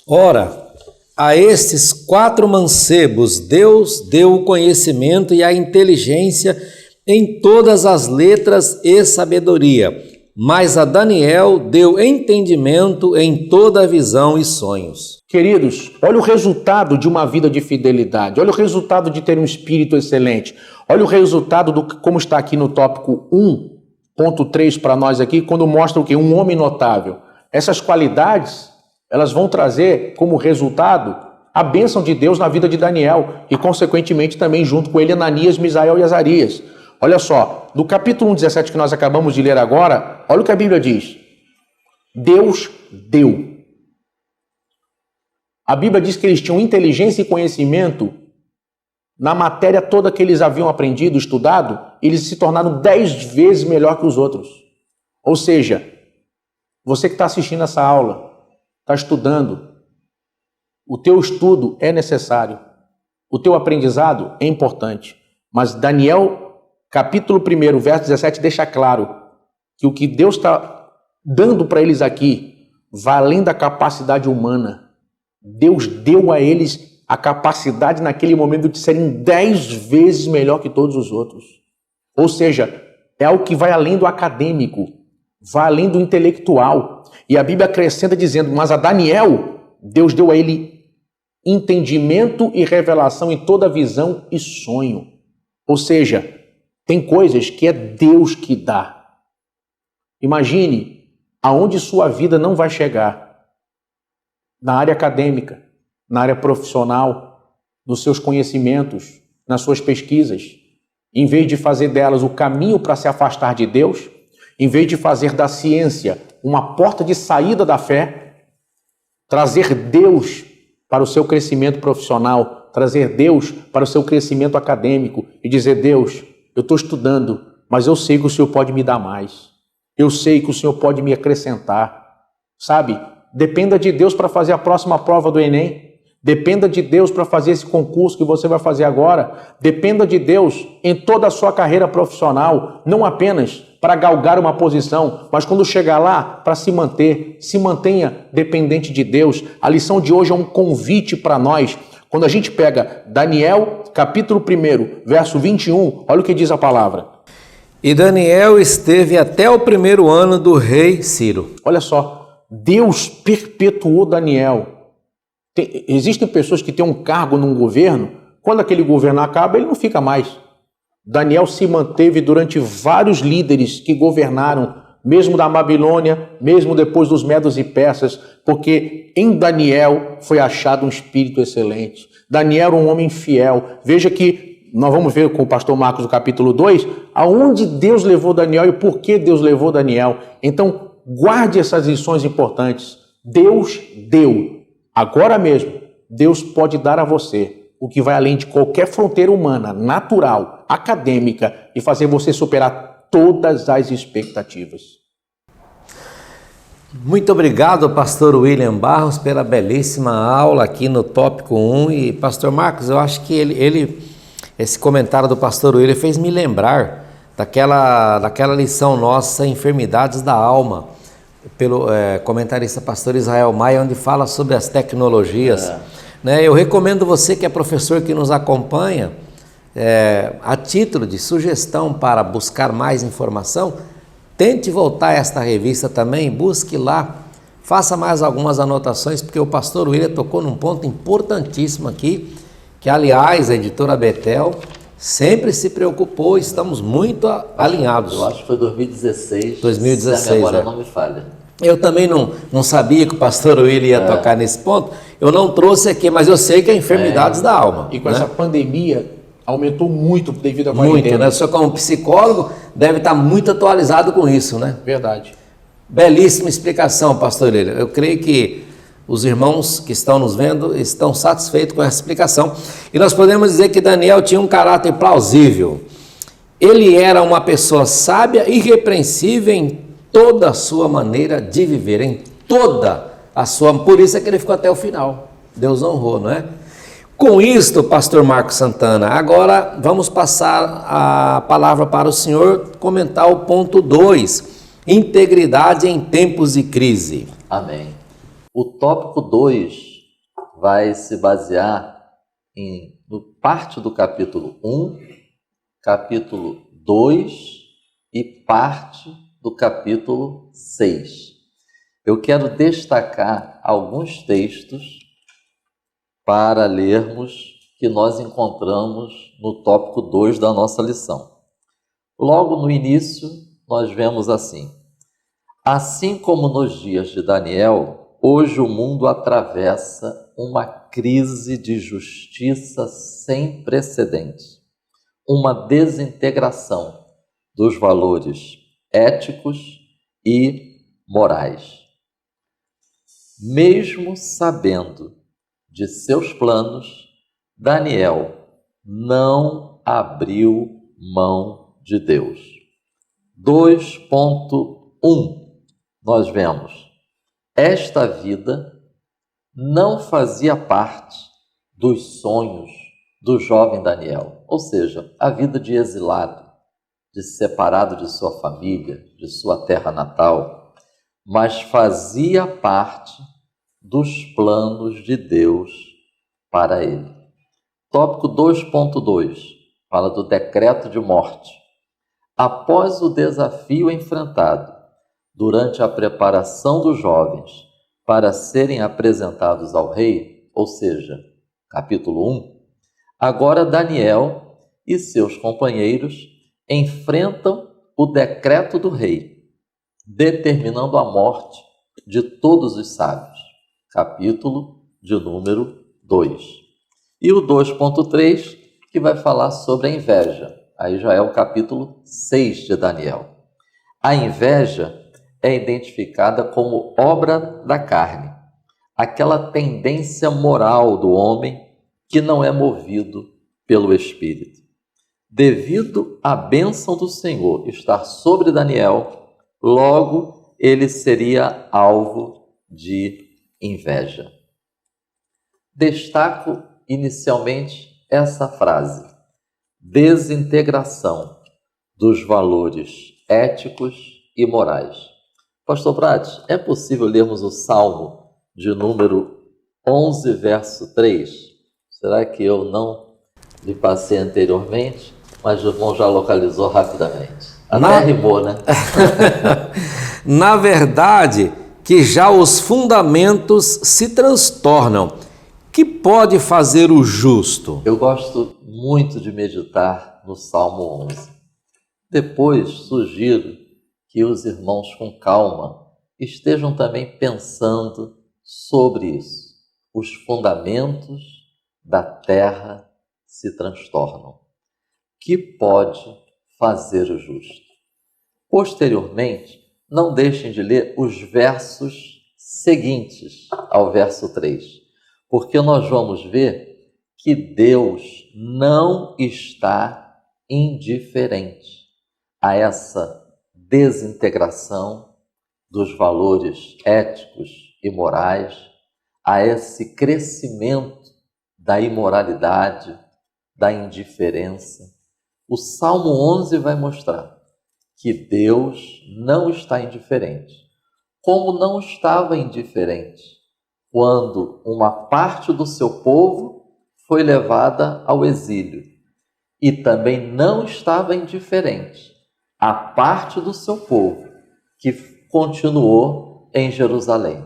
Ora, a estes 4 mancebos Deus deu o conhecimento e a inteligência em todas as letras e sabedoria, mas a Daniel deu entendimento em toda a visão e sonhos. Queridos, olha o resultado de uma vida de fidelidade, olha o resultado de ter um espírito excelente, olha o resultado como está aqui no tópico 1.3 para nós aqui, quando mostra o quê? Um homem notável. Essas qualidades, elas vão trazer como resultado a bênção de Deus na vida de Daniel e, consequentemente, também junto com ele, Ananias, Misael e Azarias. Olha só, do capítulo 1:17 que nós acabamos de ler agora, olha o que a Bíblia diz. Deus deu. A Bíblia diz que eles tinham inteligência e conhecimento na matéria toda que eles haviam aprendido, estudado, eles se tornaram 10 vezes melhor que os outros. Ou seja, você que está assistindo essa aula, está estudando, o teu estudo é necessário, o teu aprendizado é importante, mas Daniel, capítulo 1, verso 17, deixa claro que o que Deus está dando para eles aqui vai além da capacidade humana. Deus deu a eles a capacidade naquele momento de serem 10 vezes melhor que todos os outros. Ou seja, é algo que vai além do acadêmico, vai além do intelectual. E a Bíblia acrescenta dizendo, mas a Daniel, Deus deu a ele entendimento e revelação em toda visão e sonho. Ou seja, tem coisas que é Deus que dá. Imagine aonde sua vida não vai chegar. Na área acadêmica, na área profissional, nos seus conhecimentos, nas suas pesquisas. Em vez de fazer delas o caminho para se afastar de Deus, em vez de fazer da ciência uma porta de saída da fé, trazer Deus para o seu crescimento profissional, trazer Deus para o seu crescimento acadêmico e dizer, Deus, eu estou estudando, mas eu sei que o Senhor pode me dar mais. Eu sei que o Senhor pode me acrescentar. Sabe? Dependa de Deus para fazer a próxima prova do Enem. Dependa de Deus para fazer esse concurso que você vai fazer agora. Dependa de Deus em toda a sua carreira profissional, não apenas para galgar uma posição, mas quando chegar lá, para se manter, se mantenha dependente de Deus. A lição de hoje é um convite para nós. Quando a gente pega Daniel, capítulo 1, verso 21, olha o que diz a palavra. E Daniel esteve até o 1º ano do rei Ciro. Olha só, Deus perpetuou Daniel. Existem pessoas que têm um cargo num governo, quando aquele governo acaba, ele não fica mais. Daniel se manteve durante vários líderes que governaram, mesmo da Babilônia, mesmo depois dos Medos e Persas, porque em Daniel foi achado um espírito excelente. Daniel era um homem fiel. Veja que nós vamos ver com o pastor Marcos no capítulo 2, aonde Deus levou Daniel e por que Deus levou Daniel. Então, guarde essas lições importantes. Deus deu. Agora mesmo, Deus pode dar a você o que vai além de qualquer fronteira humana, natural, acadêmica, e fazer você superar todas as expectativas. Muito obrigado, pastor William Barros, pela belíssima aula aqui no Tópico 1. E, pastor Marcos, eu acho que esse comentário do pastor William fez me lembrar daquela lição nossa, Enfermidades da Alma, pelo comentarista pastor Israel Maia, onde fala sobre as tecnologias. Eu recomendo você que é professor que nos acompanha, a título de sugestão para buscar mais informação, tente voltar a esta revista também, busque lá, faça mais algumas anotações, porque o pastor William tocou num ponto importantíssimo aqui, que aliás a editora Betel sempre se preocupou, estamos muito alinhados. Eu acho que foi 2016, 2016, se a memória não me falha. Eu também não sabia que o pastor William ia tocar nesse ponto. Eu não trouxe aqui, mas eu sei que é enfermidades da alma. E com essa pandemia, aumentou muito devido à quarentena. quarentena. Muito, né? O senhor como psicólogo deve estar muito atualizado com isso, né? Verdade. Belíssima explicação, pastor William. Eu creio que os irmãos que estão nos vendo estão satisfeitos com essa explicação. E nós podemos dizer que Daniel tinha um caráter plausível. Ele era uma pessoa sábia e irrepreensível em toda a sua maneira de viver, em toda a sua... Por isso é que ele ficou até o final. Deus honrou, não é? Com isto, pastor Marcos Santana, agora vamos passar a palavra para o senhor comentar o ponto 2, integridade em tempos de crise. Amém. O tópico 2 vai se basear no parte do capítulo 1, capítulo 2 e parte do capítulo 6. Eu quero destacar alguns textos para lermos que nós encontramos no tópico 2 da nossa lição. Logo no início, nós vemos assim: assim como nos dias de Daniel, hoje o mundo atravessa uma crise de justiça sem precedentes, uma desintegração dos valores éticos e morais. Mesmo sabendo de seus planos, Daniel não abriu mão de Deus. 2.1 nós vemos: esta vida não fazia parte dos sonhos do jovem Daniel, ou seja, a vida de exilado, de separado de sua família, de sua terra natal, mas fazia parte dos planos de Deus para ele. Tópico 2.2 fala do decreto de morte. Após o desafio enfrentado durante a preparação dos jovens para serem apresentados ao rei, ou seja, capítulo 1, agora Daniel e seus companheiros enfrentam o decreto do rei, determinando a morte de todos os sábios. Capítulo de número 2. E o 2.3, que vai falar sobre a inveja. Aí já é o capítulo 6 de Daniel. A inveja é identificada como obra da carne, aquela tendência moral do homem que não é movido pelo Espírito. Devido à bênção do Senhor estar sobre Daniel, logo ele seria alvo de inveja. Destaco inicialmente essa frase: desintegração dos valores éticos e morais. Pastor Prates, é possível lermos o Salmo de número 11, verso 3? Será que eu não lhe passei anteriormente, mas o irmão já localizou rapidamente? Até rimou, né? Na verdade, que já os fundamentos se transtornam. Que pode fazer o justo? Eu gosto muito de meditar no Salmo 11. Depois, sugiro que os irmãos, com calma, estejam também pensando sobre isso. Os fundamentos da terra se transtornam. Que pode fazer o justo? Posteriormente, não deixem de ler os versos seguintes ao verso 3, porque nós vamos ver que Deus não está indiferente a essa desintegração dos valores éticos e morais, a esse crescimento da imoralidade, da indiferença. O Salmo 11 vai mostrar que Deus não está indiferente, como não estava indiferente quando uma parte do seu povo foi levada ao exílio, e também não estava indiferente a parte do seu povo que continuou em Jerusalém.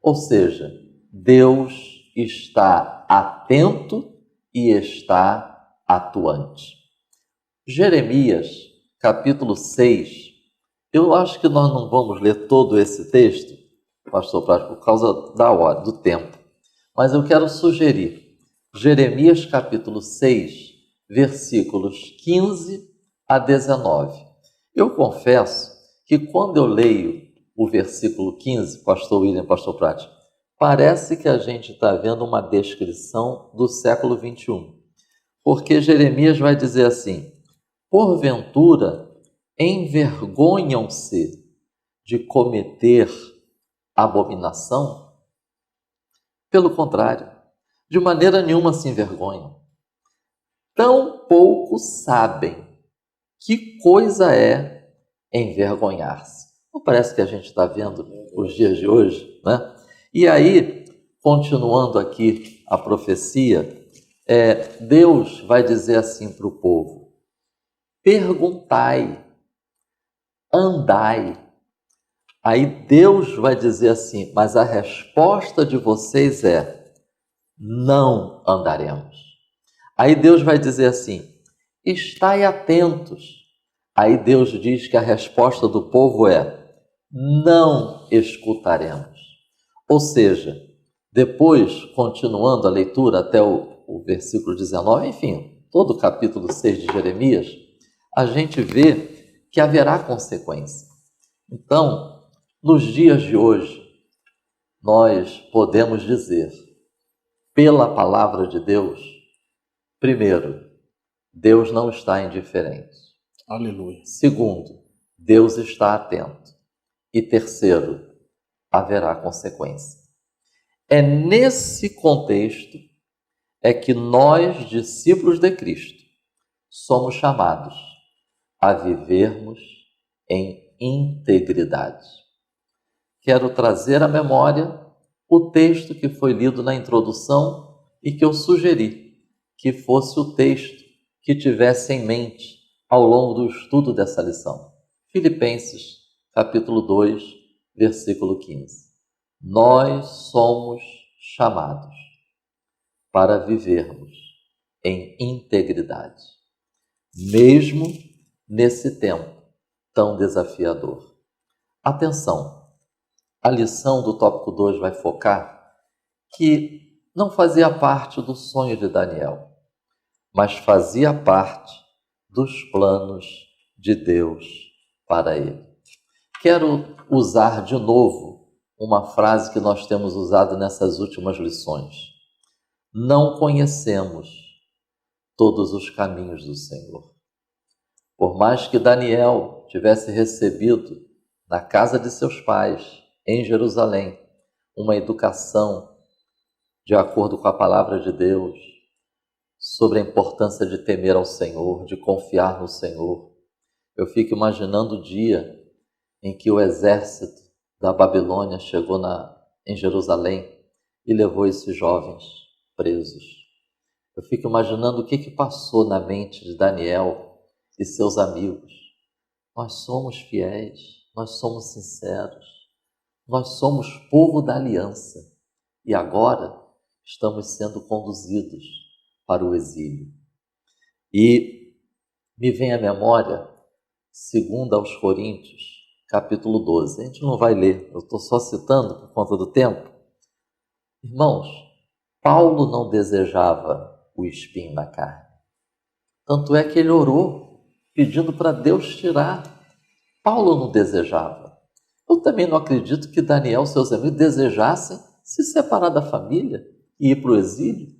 Ou seja, Deus está atento e está atuante. Jeremias, capítulo 6, eu acho que nós não vamos ler todo esse texto, pastor Prato, por causa da hora, do tempo, mas eu quero sugerir Jeremias, capítulo 6, versículos 15 a 19. Eu confesso que quando eu leio o versículo 15, pastor William, pastor Prato, parece que a gente está vendo uma descrição do século 21, porque Jeremias vai dizer assim: porventura envergonham-se de cometer abominação? Pelo contrário, de maneira nenhuma se envergonham. Tão pouco sabem que coisa é envergonhar-se. Não parece que a gente está vendo os dias de hoje, né? E aí, continuando aqui a profecia, Deus vai dizer assim para o povo: perguntai, andai. Aí Deus vai dizer assim, mas a resposta de vocês é: não andaremos. Aí Deus vai dizer assim: estai atentos. Aí Deus diz que a resposta do povo é: não escutaremos. Ou seja, depois, continuando a leitura até o versículo 19, enfim, todo o capítulo 6 de Jeremias, a gente vê que haverá consequência. Então, nos dias de hoje, nós podemos dizer, pela palavra de Deus, primeiro, Deus não está indiferente. Aleluia. Segundo, Deus está atento. E terceiro, haverá consequência. É nesse contexto que nós, discípulos de Cristo, somos chamados a vivermos em integridade. Quero trazer à memória o texto que foi lido na introdução e que eu sugeri que fosse o texto que tivesse em mente ao longo do estudo dessa lição. Filipenses, capítulo 2, versículo 15. Nós somos chamados para vivermos em integridade, mesmo nesse tempo tão desafiador. Atenção, a lição do tópico 2 vai focar que não fazia parte do sonho de Daniel, mas fazia parte dos planos de Deus para ele. Quero usar de novo uma frase que nós temos usado nessas últimas lições: não conhecemos todos os caminhos do Senhor. Por mais que Daniel tivesse recebido na casa de seus pais, em Jerusalém, uma educação de acordo com a palavra de Deus, sobre a importância de temer ao Senhor, de confiar no Senhor, Eu fico imaginando o dia em que o exército da Babilônia chegou em Jerusalém e levou esses jovens presos. Eu fico imaginando o que passou na mente de Daniel e seus amigos. Nós somos fiéis, nós somos sinceros, nós somos povo da aliança e agora estamos sendo conduzidos para o exílio. E me vem à memória, 2 aos Coríntios, capítulo 12. A gente não vai ler, eu estou só citando por conta do tempo. Irmãos, Paulo não desejava o espinho na carne. Tanto é que ele orou, pedindo para Deus tirar. Paulo não desejava. Eu também não acredito que Daniel e seus amigos desejassem se separar da família e ir para o exílio.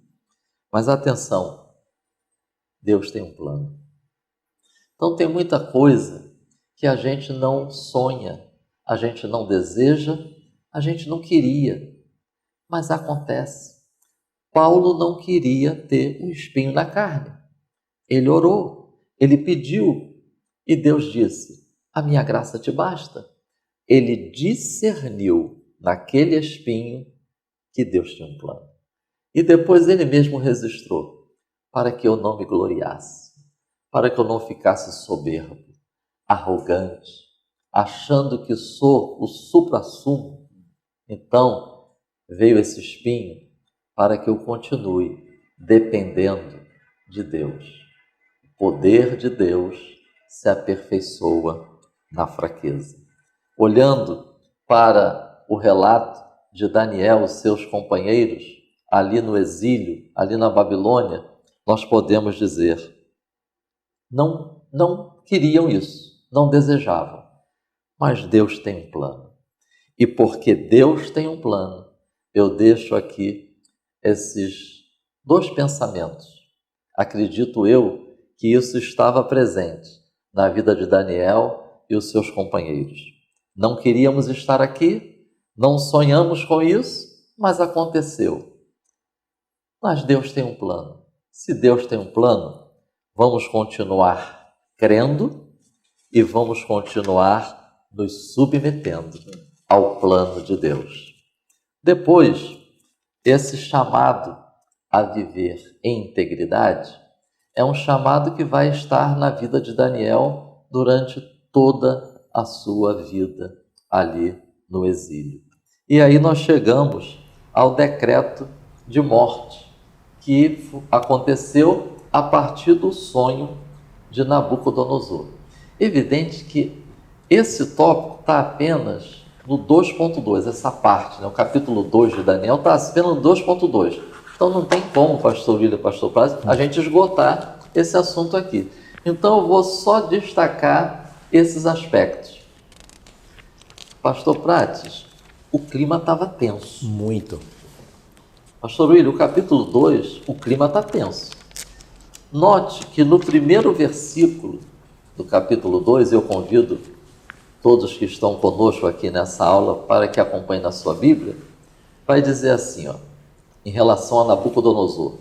Mas atenção, Deus tem um plano. Então tem muita coisa que a gente não sonha, a gente não deseja, a gente não queria, mas acontece. Paulo não queria ter o espinho na carne. Ele orou, ele pediu e Deus disse: a minha graça te basta. Ele discerniu naquele espinho que Deus tinha um plano. E depois ele mesmo registrou: para que eu não me gloriasse, para que eu não ficasse soberbo, arrogante, achando que sou o suprassumo. Então veio esse espinho para que eu continue dependendo de Deus. O poder de Deus se aperfeiçoa na fraqueza. Olhando para o relato de Daniel e seus companheiros ali no exílio, ali na Babilônia, nós podemos dizer: não queriam isso, não desejavam, mas Deus tem um plano. E porque Deus tem um plano, eu deixo aqui esses 2 pensamentos. Acredito eu que isso estava presente na vida de Daniel e os seus companheiros. Não queríamos estar aqui, não sonhamos com isso, mas aconteceu. Mas Deus tem um plano. Se Deus tem um plano, vamos continuar crendo e vamos continuar nos submetendo ao plano de Deus. Depois, esse chamado a viver em integridade é um chamado que vai estar na vida de Daniel durante toda a sua vida ali no exílio. E aí nós chegamos ao decreto de morte, que aconteceu a partir do sonho de Nabucodonosor. Evidente que esse tópico está apenas no 2.2, essa parte, né? O capítulo 2 de Daniel está apenas no 2.2. Então não tem como, pastor William, pastor Prates, a gente esgotar esse assunto aqui. Então eu vou só destacar esses aspectos. Pastor Prates, o clima estava tenso. Muito. Pastor William, o capítulo 2, o clima está tenso. Note que no primeiro versículo do capítulo 2, eu convido todos que estão conosco aqui nessa aula para que acompanhem na sua Bíblia, vai dizer assim, ó, em relação a Nabucodonosor: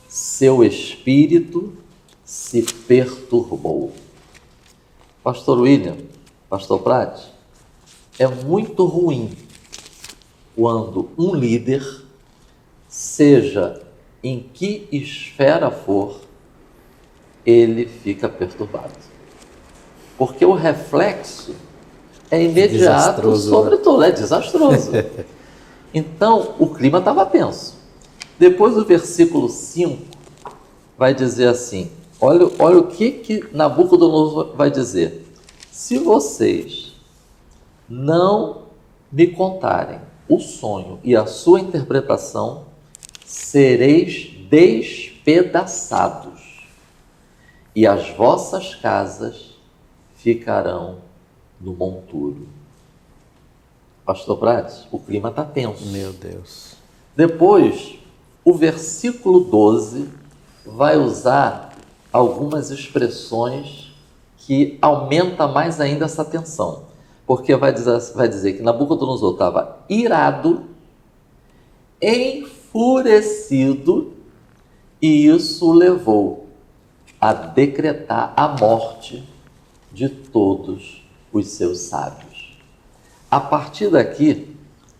seu espírito se perturbou. Pastor William, pastor Prates, é muito ruim quando um líder, seja em que esfera for, ele fica perturbado. Porque o reflexo é imediato sobre tudo, é desastroso. Então, o clima estava tenso. Depois o versículo 5 vai dizer assim, olha o que Nabucodonosor vai dizer: se vocês não me contarem o sonho e a sua interpretação, sereis despedaçados, e as vossas casas ficarão no monturo. Pastor Prates, o clima está tenso. Meu Deus. Depois, o versículo 12 vai usar algumas expressões que aumentam mais ainda essa tensão. Porque vai dizer que Nabucodonosor estava irado, enfurecido, e isso o levou a decretar a morte de todos os seus sábios. A partir daqui,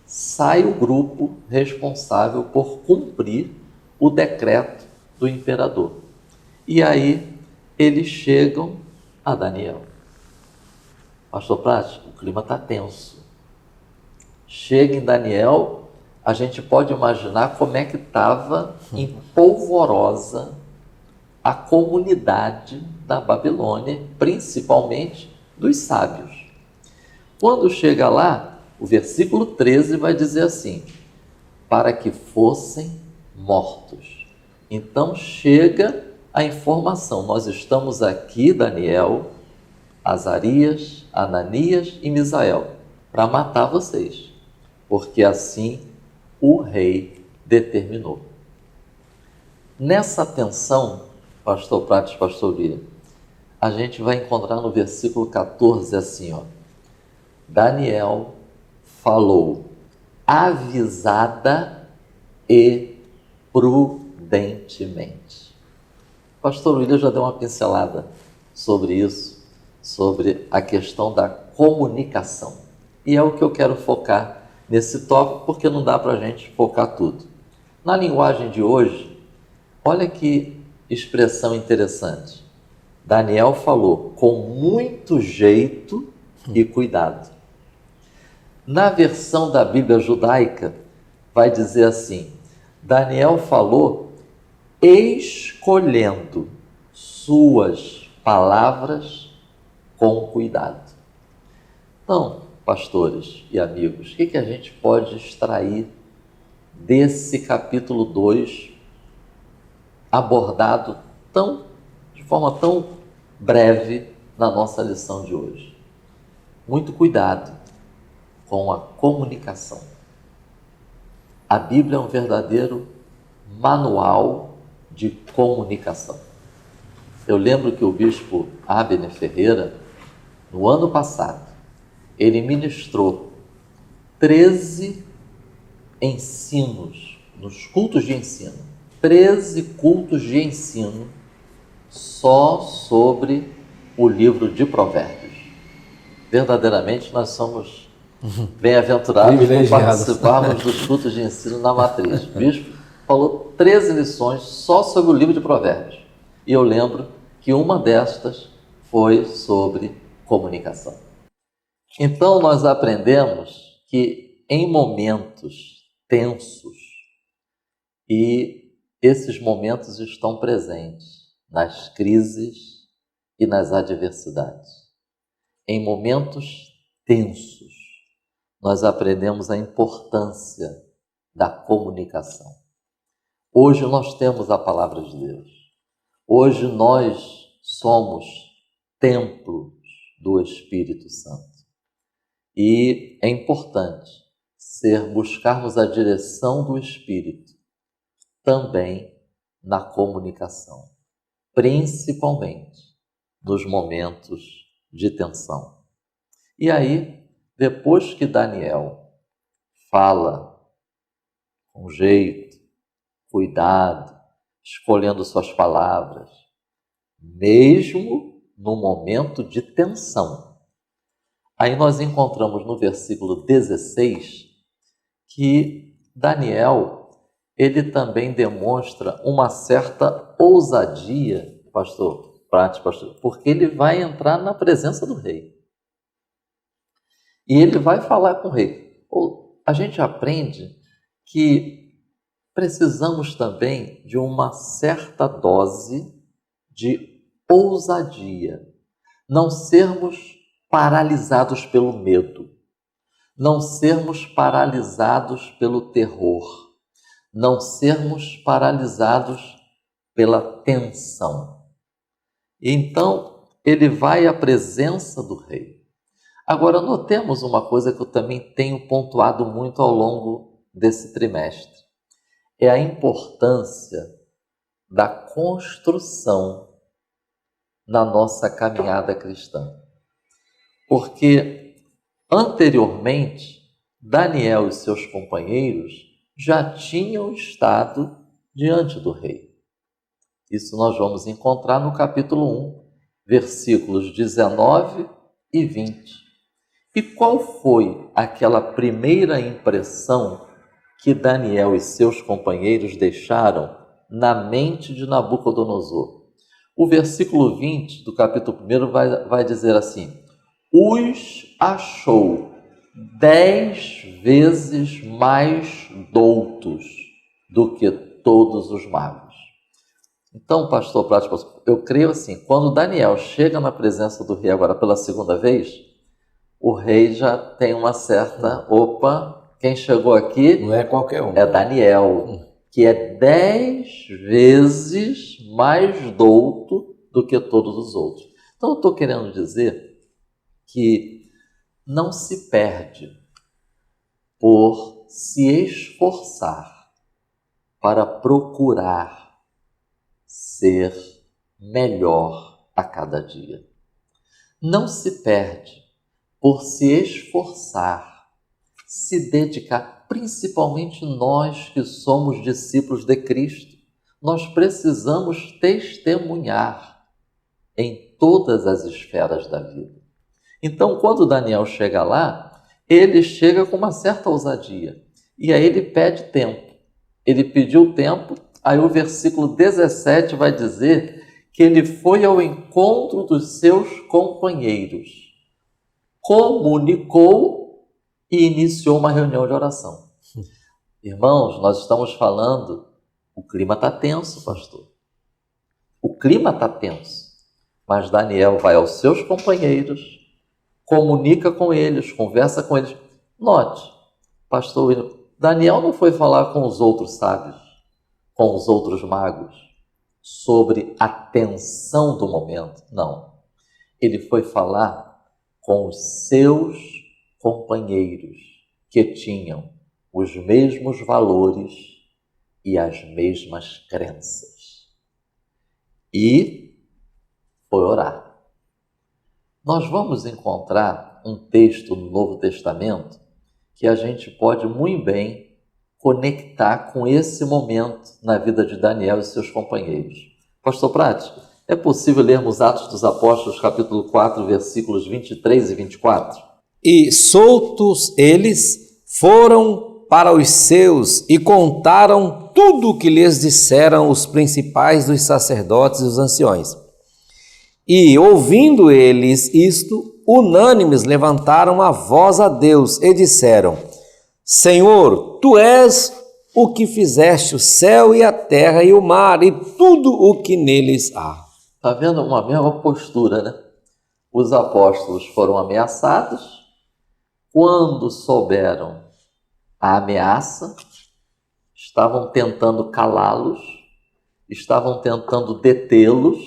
sai o grupo responsável por cumprir o decreto do imperador. E aí eles chegam a Daniel. Pastor Prati, o clima está tenso. Chega em Daniel, a gente pode imaginar como é que estava em polvorosa a comunidade da Babilônia, principalmente dos sábios. Quando chega lá, o versículo 13 vai dizer assim: para que fossem mortos. Então chega a informação: nós estamos aqui, Daniel, Azarias, Ananias e Misael, para matar vocês, porque assim o rei determinou. Nessa tensão, pastor Prates, pastor Lira, a gente vai encontrar no versículo 14 assim, ó: Daniel falou avisada e prudentemente. Pastor William já deu uma pincelada sobre isso, sobre a questão da comunicação. E é o que eu quero focar nesse tópico, porque não dá para a gente focar tudo. Na linguagem de hoje, olha que expressão interessante. Daniel falou com muito jeito e cuidado. Na versão da Bíblia judaica, vai dizer assim: Daniel falou escolhendo suas palavras com cuidado. Então, pastores e amigos, o que a gente pode extrair desse capítulo 2, abordado de forma tão breve na nossa lição de hoje? Muito cuidado com a comunicação. A Bíblia é um verdadeiro manual de comunicação. Eu lembro que o bispo Abner Ferreira, no ano passado, ele ministrou 13 ensinos nos cultos de ensino, 13 cultos de ensino só sobre o livro de Provérbios. Verdadeiramente nós somos bem-aventurados por participarmos dos cultos de ensino na matriz. O bispo falou 13 lições só sobre o livro de Provérbios. E eu lembro que uma destas foi sobre comunicação. Então nós aprendemos que em momentos tensos, e esses momentos estão presentes nas crises e nas adversidades, em momentos tensos, nós aprendemos a importância da comunicação. Hoje nós temos a palavra de Deus. Hoje nós somos templos do Espírito Santo. E é importante buscarmos a direção do Espírito também na comunicação, principalmente nos momentos de tensão. E aí, depois que Daniel fala com jeito, cuidado, escolhendo suas palavras, mesmo no momento de tensão, aí nós encontramos no versículo 16 que Daniel, ele também demonstra uma certa ousadia, pastor, porque ele vai entrar na presença do rei. E ele vai falar com o rei. A gente aprende que precisamos também de uma certa dose de ousadia. Não sermos paralisados pelo medo. Não sermos paralisados pelo terror. Não sermos paralisados pela tensão. Então, ele vai à presença do rei. Agora, notemos uma coisa que eu também tenho pontuado muito ao longo desse trimestre. É a importância da construção na nossa caminhada cristã. Porque, anteriormente, Daniel e seus companheiros já tinham estado diante do rei. Isso nós vamos encontrar no capítulo 1, versículos 19 e 20. E qual foi aquela primeira impressão que Daniel e seus companheiros deixaram na mente de Nabucodonosor? O versículo 20 do capítulo 1 vai dizer assim: os achou 10 vezes mais doutos do que todos os magos. Então, pastor Prático, eu creio assim, quando Daniel chega na presença do rei agora pela segunda vez, o rei já tem uma certa, opa, quem chegou aqui Não é qualquer um. é Daniel, que é 10 vezes mais douto do que todos os outros. Então, eu estou querendo dizer que não se perde por se esforçar para procurar ser melhor a cada dia. Não se perde por se esforçar, se dedicar, principalmente nós que somos discípulos de Cristo. Nós precisamos testemunhar em todas as esferas da vida. Então, quando Daniel chega lá, ele chega com uma certa ousadia. E aí ele pede tempo. Ele pediu tempo, aí o versículo 17 vai dizer que ele foi ao encontro dos seus companheiros, comunicou e iniciou uma reunião de oração. Irmãos, nós estamos falando, o clima está tenso, pastor. O clima está tenso. Mas Daniel vai aos seus companheiros, comunica com eles, conversa com eles. Note, pastor William, Daniel não foi falar com os outros sábios, com os outros magos, sobre a tensão do momento. Não. Ele foi falar com os seus companheiros, que tinham os mesmos valores e as mesmas crenças. E foi orar. Nós vamos encontrar um texto no Novo Testamento que a gente pode muito bem conectar com esse momento na vida de Daniel e seus companheiros. Pastor Prático, é possível lermos Atos dos Apóstolos, capítulo 4, versículos 23 e 24? E soltos eles foram para os seus e contaram tudo o que lhes disseram os principais dos sacerdotes e os anciões. E, ouvindo eles isto, unânimes levantaram a voz a Deus e disseram: Senhor, Tu és o que fizeste o céu e a terra e o mar e tudo o que neles há. Está vendo uma mesma postura, né? Os apóstolos foram ameaçados. Quando souberam a ameaça, estavam tentando calá-los, estavam tentando detê-los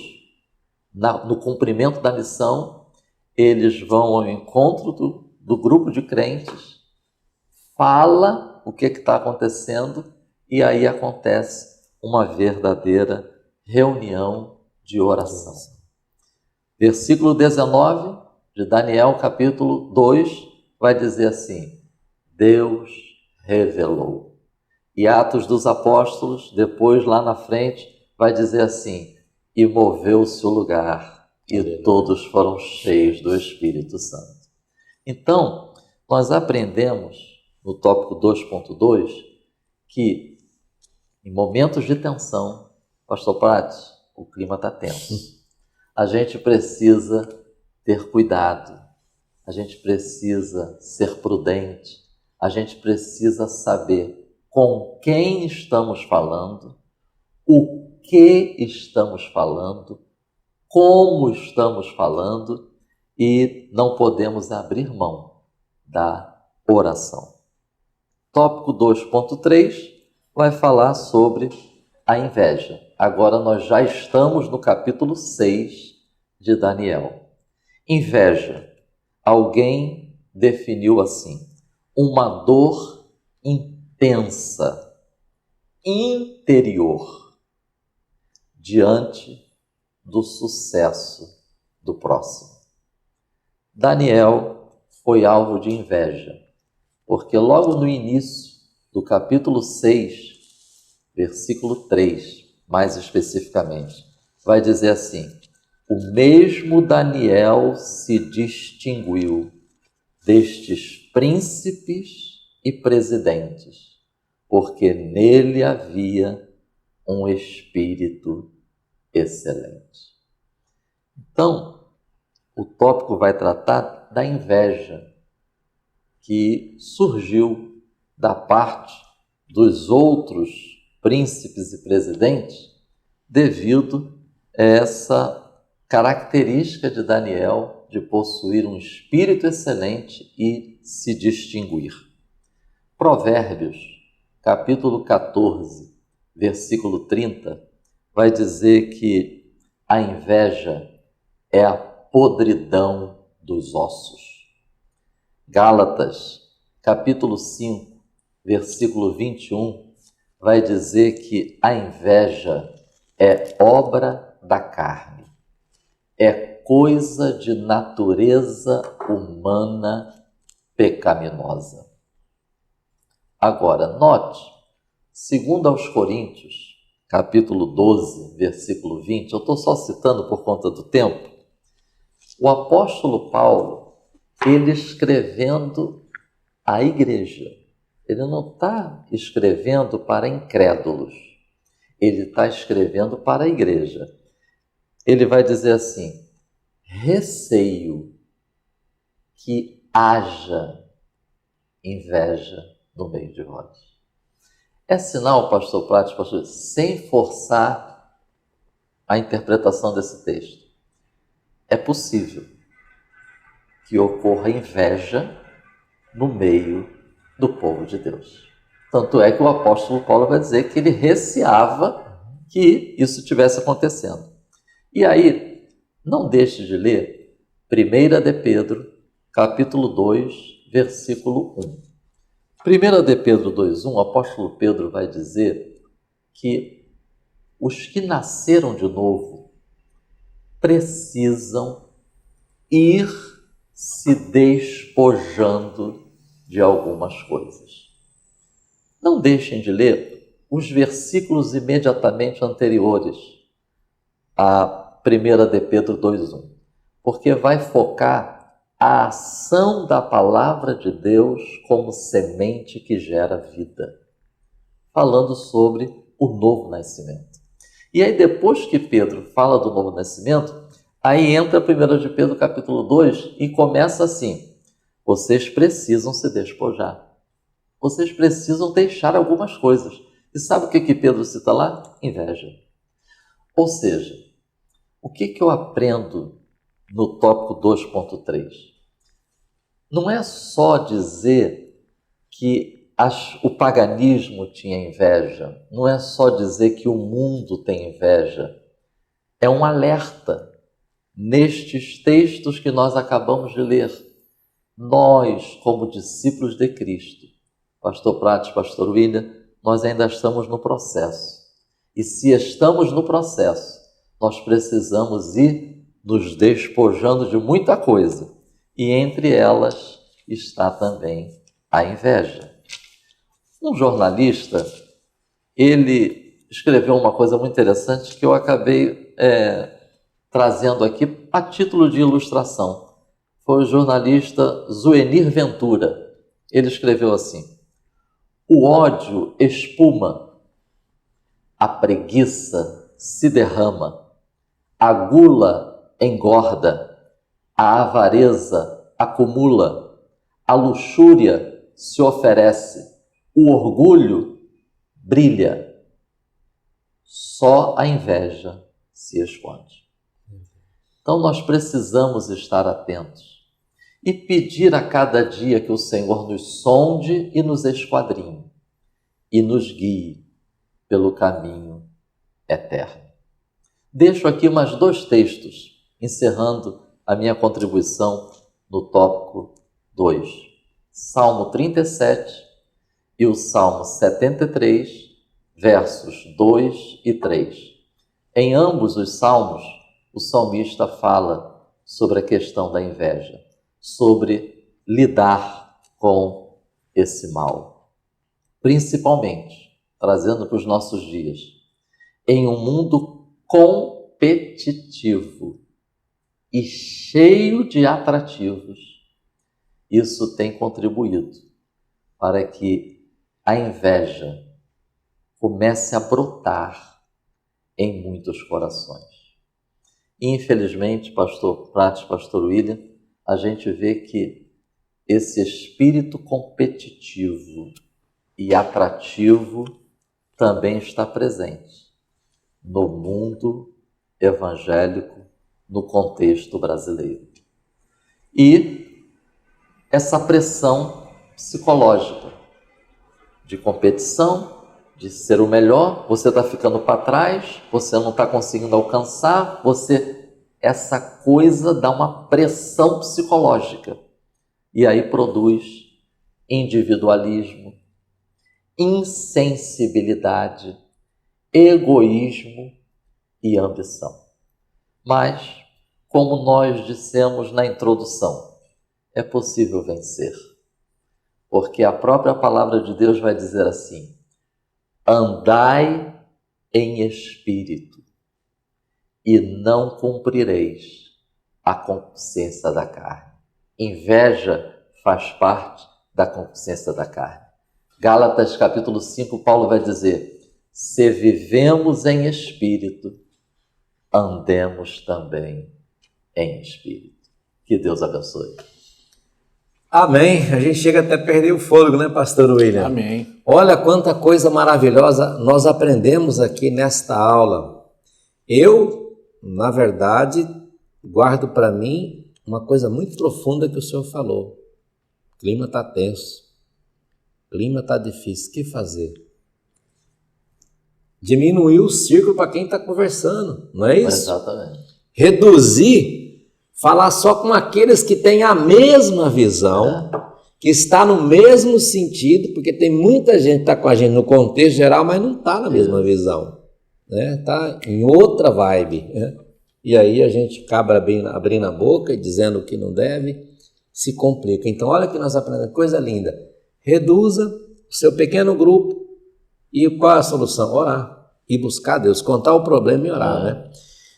no cumprimento da missão. Eles vão ao encontro do grupo de crentes, fala o que está acontecendo e aí acontece uma verdadeira reunião de oração. Versículo 19 de Daniel, capítulo 2, vai dizer assim: Deus revelou. E Atos dos Apóstolos, depois lá na frente, vai dizer assim: e moveu-se o lugar, e todos foram cheios do Espírito Santo. Então, nós aprendemos no tópico 2.2 que em momentos de tensão, pastor Prates, o clima está tenso. A gente precisa ter cuidado, a gente precisa ser prudente, a gente precisa saber com quem estamos falando, o que estamos falando, como estamos falando, e não podemos abrir mão da oração. Tópico 2.3 vai falar sobre a inveja. Agora nós já estamos no capítulo 6 de Daniel. Inveja. Alguém definiu assim: uma dor intensa, interior, diante do sucesso do próximo. Daniel foi alvo de inveja, porque logo no início do capítulo 6, versículo 3, mais especificamente, vai dizer assim: o mesmo Daniel se distinguiu destes príncipes e presidentes, porque nele havia um espírito excelente. Então, o tópico vai tratar da inveja que surgiu da parte dos outros príncipes e presidentes devido a essa característica de Daniel de possuir um espírito excelente e se distinguir. Provérbios, capítulo 14, versículo 30, vai dizer que a inveja é a podridão dos ossos. Gálatas, capítulo 5, versículo 21, vai dizer que a inveja é obra da carne, é coisa de natureza humana pecaminosa. Agora, note, segundo aos Coríntios, capítulo 12, versículo 20, eu estou só citando por conta do tempo, o apóstolo Paulo, ele escrevendo à igreja, ele não está escrevendo para incrédulos, ele está escrevendo para a igreja. Ele vai dizer assim: receio que haja inveja no meio de vós. É sinal, pastor Prates, pastor, sem forçar a interpretação desse texto. É possível que ocorra inveja no meio do povo de Deus. Tanto é que o apóstolo Paulo vai dizer que ele receava que isso estivesse acontecendo. E aí, não deixe de ler 1 de Pedro, capítulo 2, versículo 1. 1 de Pedro 2,1, o apóstolo Pedro vai dizer que os que nasceram de novo precisam ir se despojando de algumas coisas. Não deixem de ler os versículos imediatamente anteriores a 1 de Pedro 2,1, porque vai focar a ação da palavra de Deus como semente que gera vida, falando sobre o novo nascimento. E aí, depois que Pedro fala do novo nascimento, aí entra 1 de Pedro capítulo 2 e começa assim: vocês precisam se despojar, vocês precisam deixar algumas coisas. E sabe o que Pedro cita lá? Inveja. Ou seja, o que eu aprendo no tópico 2.3? Não é só dizer que o paganismo tinha inveja, não é só dizer que o mundo tem inveja, é um alerta nestes textos que nós acabamos de ler. Nós, como discípulos de Cristo, pastor Prates, pastor William, nós ainda estamos no processo. E se estamos no processo, nós precisamos ir nos despojando de muita coisa. E entre elas está também a inveja. Um jornalista, ele escreveu uma coisa muito interessante que eu acabei trazendo aqui a título de ilustração. Foi o jornalista Zuenir Ventura. Ele escreveu assim: o ódio espuma, a preguiça se derrama, a gula engorda, a avareza acumula, a luxúria se oferece, o orgulho brilha, só a inveja se esconde. Então nós precisamos estar atentos e pedir a cada dia que o Senhor nos sonde e nos esquadrinhe e nos guie pelo caminho eterno. Deixo aqui mais 2 textos, encerrando a minha contribuição no tópico 2. Salmo 37 e o Salmo 73, versos 2 e 3. Em ambos os salmos, o salmista fala sobre a questão da inveja, sobre lidar com esse mal. Principalmente, trazendo para os nossos dias, em um mundo competitivo, e cheio de atrativos, isso tem contribuído para que a inveja comece a brotar em muitos corações. Infelizmente, pastor Prates, pastor William, a gente vê que esse espírito competitivo e atrativo também está presente no mundo evangélico, no contexto brasileiro. E essa pressão psicológica de competição, de ser o melhor, você está ficando para trás, você não está conseguindo alcançar, essa coisa dá uma pressão psicológica. E aí produz individualismo, insensibilidade, egoísmo e ambição. Mas, como nós dissemos na introdução, é possível vencer. Porque a própria palavra de Deus vai dizer assim: andai em espírito e não cumprireis a concupiscência da carne. Inveja faz parte da concupiscência da carne. Gálatas capítulo 5, Paulo vai dizer: se vivemos em espírito, andemos também em espírito. Que Deus abençoe. Amém. A gente chega até a perder o fôlego, né, pastor William? Amém. Olha quanta coisa maravilhosa nós aprendemos aqui nesta aula. Eu, na verdade, guardo para mim uma coisa muito profunda que o senhor falou. O clima está tenso. O clima está difícil. O que fazer? Diminuir o círculo para quem está conversando, não é isso? Exatamente. Reduzir, falar só com aqueles que têm a mesma visão, que está no mesmo sentido, porque tem muita gente que está com a gente no contexto geral, mas não está na mesma visão, né? Está em outra vibe, né? E aí a gente acaba abrindo a boca e dizendo o que não deve, se complica. Então olha que nós aprendemos, coisa linda. Reduza o seu pequeno grupo. E qual é a solução? Orar e buscar Deus, contar o problema e orar, né?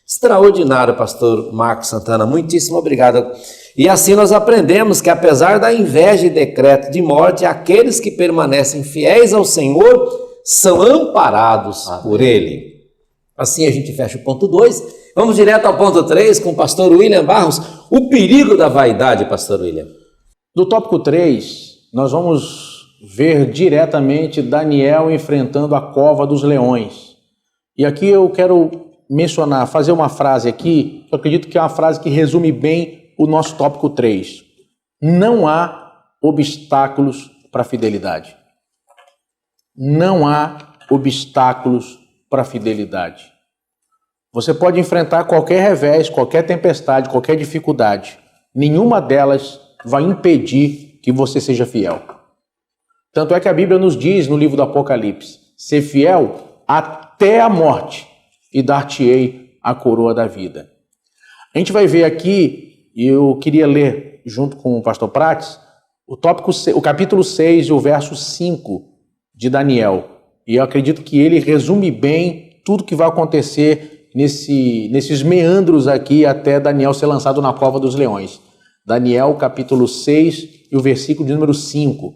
Extraordinário, pastor Marcos Santana, muitíssimo obrigado. E assim nós aprendemos que apesar da inveja e decreto de morte, aqueles que permanecem fiéis ao Senhor são amparados por Ele. Assim a gente fecha o ponto 2. Vamos direto ao ponto 3 com o pastor William Barros, o perigo da vaidade, pastor William. No tópico 3, nós vamos ver diretamente Daniel enfrentando a cova dos leões. E aqui eu quero mencionar, fazer uma frase aqui, que eu acredito que é uma frase que resume bem o nosso tópico 3. Não há obstáculos para a fidelidade. Não há obstáculos para a fidelidade. Você pode enfrentar qualquer revés, qualquer tempestade, qualquer dificuldade. Nenhuma delas vai impedir que você seja fiel. Tanto é que a Bíblia nos diz no livro do Apocalipse: ser fiel até a morte e dar-te-ei a coroa da vida. A gente vai ver aqui, e eu queria ler junto com o pastor Prates, o capítulo 6 e o verso 5 de Daniel. E eu acredito que ele resume bem tudo que vai acontecer nesses meandros aqui até Daniel ser lançado na cova dos leões. Daniel capítulo 6 e o versículo de número 5.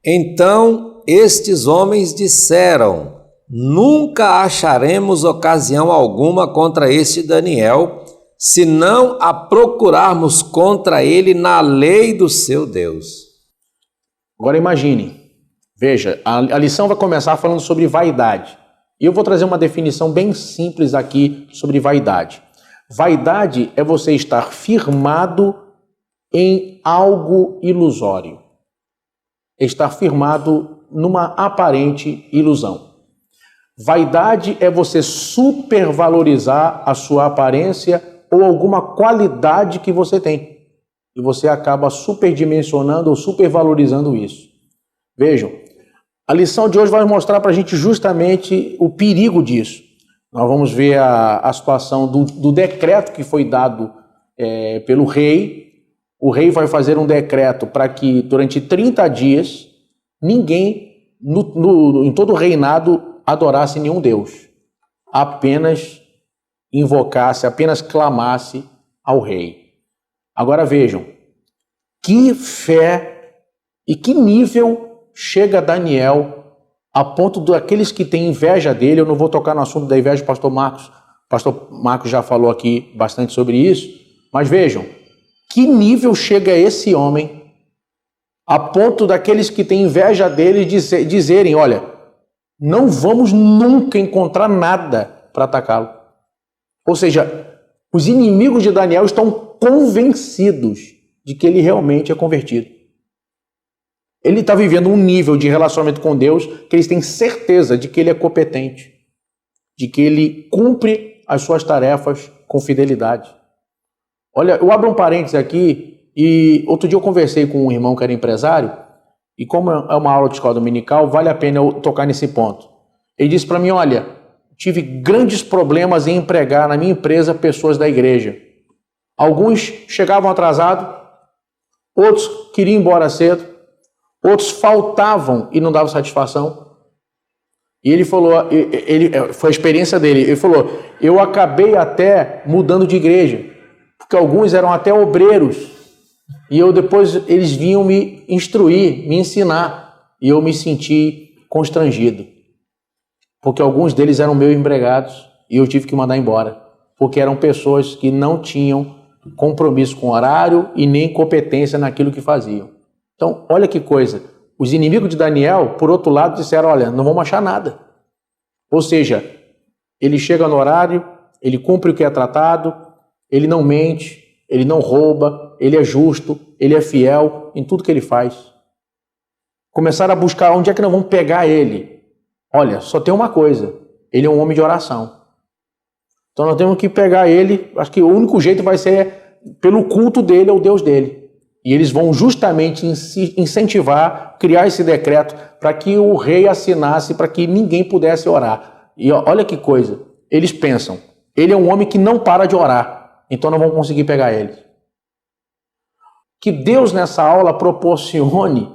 Então estes homens disseram: nunca acharemos ocasião alguma contra este Daniel, se não a procurarmos contra ele na lei do seu Deus. Agora imagine, veja, a lição vai começar falando sobre vaidade. E eu vou trazer uma definição bem simples aqui sobre vaidade. Vaidade é você estar firmado em algo ilusório. Estar firmado numa aparente ilusão. Vaidade é você supervalorizar a sua aparência ou alguma qualidade que você tem. E você acaba superdimensionando ou supervalorizando isso. Vejam, a lição de hoje vai mostrar para a gente justamente o perigo disso. Nós vamos ver a situação do decreto que foi dado pelo rei. O rei vai fazer um decreto para que durante 30 dias ninguém em todo o reinado adorasse nenhum Deus. Apenas invocasse, apenas clamasse ao rei. Agora vejam, que fé e que nível chega Daniel a ponto daqueles que têm inveja dele. Eu não vou tocar no assunto da inveja, o pastor Marcos já falou aqui bastante sobre isso, mas vejam, que nível chega esse homem a ponto daqueles que têm inveja dele dizerem, olha, não vamos nunca encontrar nada para atacá-lo. Ou seja, os inimigos de Daniel estão convencidos de que ele realmente é convertido. Ele está vivendo um nível de relacionamento com Deus que eles têm certeza de que ele é competente, de que ele cumpre as suas tarefas com fidelidade. Olha, eu abro um parênteses aqui e outro dia eu conversei com um irmão que era empresário e como é uma aula de escola dominical, vale a pena eu tocar nesse ponto. Ele disse para mim, olha, tive grandes problemas em empregar na minha empresa pessoas da igreja. Alguns chegavam atrasados, outros queriam ir embora cedo, outros faltavam e não davam satisfação. E ele falou, foi a experiência dele, ele falou, eu acabei até mudando de igreja, porque alguns eram até obreiros, e depois eles vinham me instruir, me ensinar, e eu me senti constrangido, porque alguns deles eram meus empregados, e eu tive que mandar embora, porque eram pessoas que não tinham compromisso com horário e nem competência naquilo que faziam. Então, olha que coisa, os inimigos de Daniel, por outro lado, disseram, olha, não vamos achar nada. Ou seja, ele chega no horário, ele cumpre o que é tratado, ele não mente, ele não rouba, ele é justo, ele é fiel em tudo que ele faz. Começaram a buscar onde é que nós vamos pegar ele. Olha, só tem uma coisa, ele é um homem de oração. Então nós temos que pegar ele, acho que o único jeito vai ser pelo culto dele ao Deus dele. E eles vão justamente incentivar, criar esse decreto para que o rei assinasse, para que ninguém pudesse orar. E olha que coisa, eles pensam, ele é um homem que não para de orar, então não vão conseguir pegar ele. Que Deus nessa aula proporcione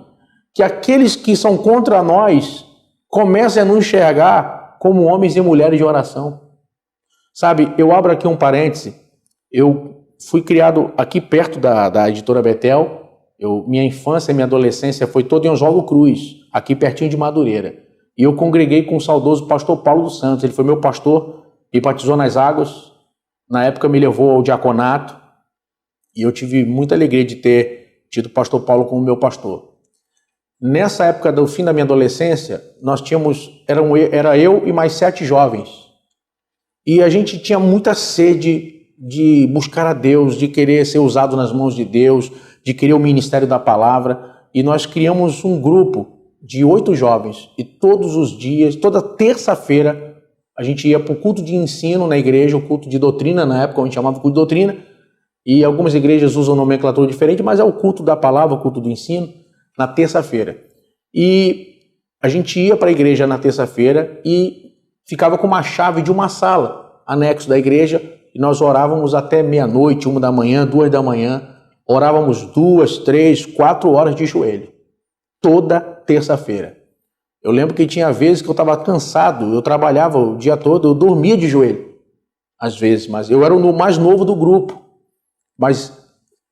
que aqueles que são contra nós comecem a nos enxergar como homens e mulheres de oração. Sabe, eu abro aqui um parêntese, eu fui criado aqui perto da editora Betel, minha infância e minha adolescência foi toda em Oswaldo Cruz, aqui pertinho de Madureira. E eu congreguei com o saudoso pastor Paulo dos Santos, ele foi meu pastor, me batizou nas águas, na época me levou ao diaconato, e eu tive muita alegria de ter tido o pastor Paulo como meu pastor. Nessa época do fim da minha adolescência, nós era eu e mais 7 jovens, e a gente tinha muita sede de buscar a Deus, de querer ser usado nas mãos de Deus, de querer o ministério da palavra, e nós criamos um grupo de 8 jovens, e todos os dias, toda terça-feira, a gente ia para o culto de ensino na igreja, o culto de doutrina, na época a gente chamava culto de doutrina, e algumas igrejas usam nomenclatura diferente, mas é o culto da palavra, o culto do ensino, na terça-feira. E a gente ia para a igreja na terça-feira e ficava com uma chave de uma sala, anexo da igreja, e nós orávamos até meia-noite, 1 da manhã, 2 da manhã, orávamos 2, 3, 4 horas de joelho, toda terça-feira. Eu lembro que tinha vezes que eu estava cansado, eu trabalhava o dia todo, eu dormia de joelho, às vezes, mas eu era o mais novo do grupo. Mas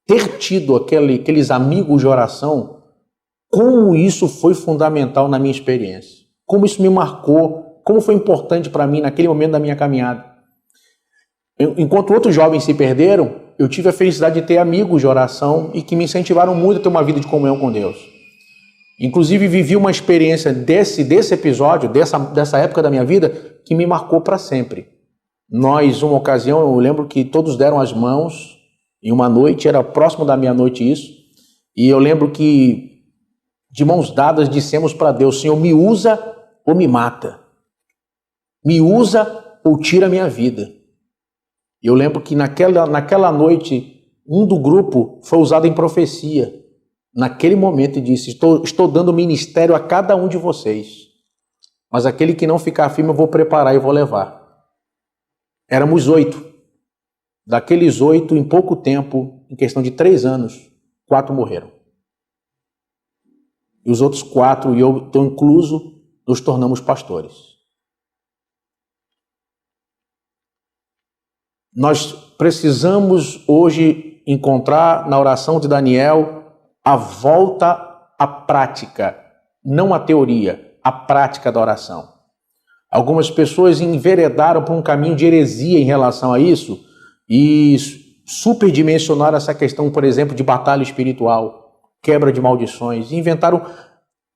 ter tido aqueles amigos de oração, como isso foi fundamental na minha experiência, como isso me marcou, como foi importante para mim naquele momento da minha caminhada. Enquanto outros jovens se perderam, eu tive a felicidade de ter amigos de oração e que me incentivaram muito a ter uma vida de comunhão com Deus. Inclusive vivi uma experiência desse episódio, dessa época da minha vida, que me marcou para sempre. Nós, uma ocasião, eu lembro que todos deram as mãos, em uma noite, era próximo da meia-noite isso, e eu lembro que, de mãos dadas, dissemos para Deus, Senhor, me usa ou me mata. Me usa ou tira a minha vida. E eu lembro que naquela noite, um do grupo foi usado em profecia. Naquele momento, e disse, estou dando ministério a cada um de vocês, mas aquele que não ficar firme eu vou preparar e vou levar. Éramos 8. Daqueles 8, em pouco tempo, em questão de 3 anos, 4 morreram. E os outros 4, e eu estou incluso, nos tornamos pastores. Nós precisamos hoje encontrar na oração de Daniel a volta à prática, não a teoria, a prática da oração. Algumas pessoas enveredaram por um caminho de heresia em relação a isso e superdimensionaram essa questão, por exemplo, de batalha espiritual, quebra de maldições, e inventaram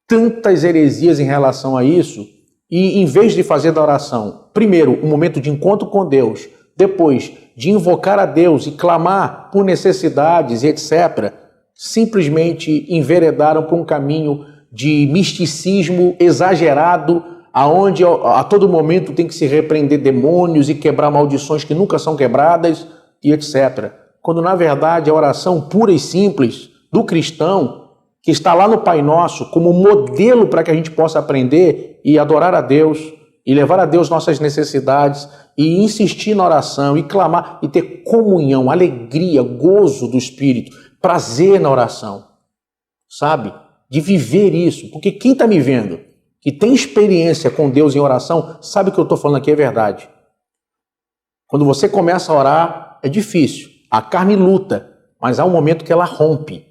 tantas heresias em relação a isso, e em vez de fazer da oração, primeiro, um momento de encontro com Deus, depois de invocar a Deus e clamar por necessidades e etc., simplesmente enveredaram por um caminho de misticismo exagerado, aonde a todo momento tem que se repreender demônios e quebrar maldições que nunca são quebradas e etc. Quando na verdade a oração pura e simples do cristão, que está lá no Pai Nosso como modelo para que a gente possa aprender e adorar a Deus e levar a Deus nossas necessidades e insistir na oração e clamar e ter comunhão, alegria, gozo do Espírito, prazer na oração, sabe? De viver isso, porque quem está me vendo, que tem experiência com Deus em oração, sabe que eu estou falando aqui é verdade. Quando você começa a orar, é difícil, a carne luta, mas há um momento que ela rompe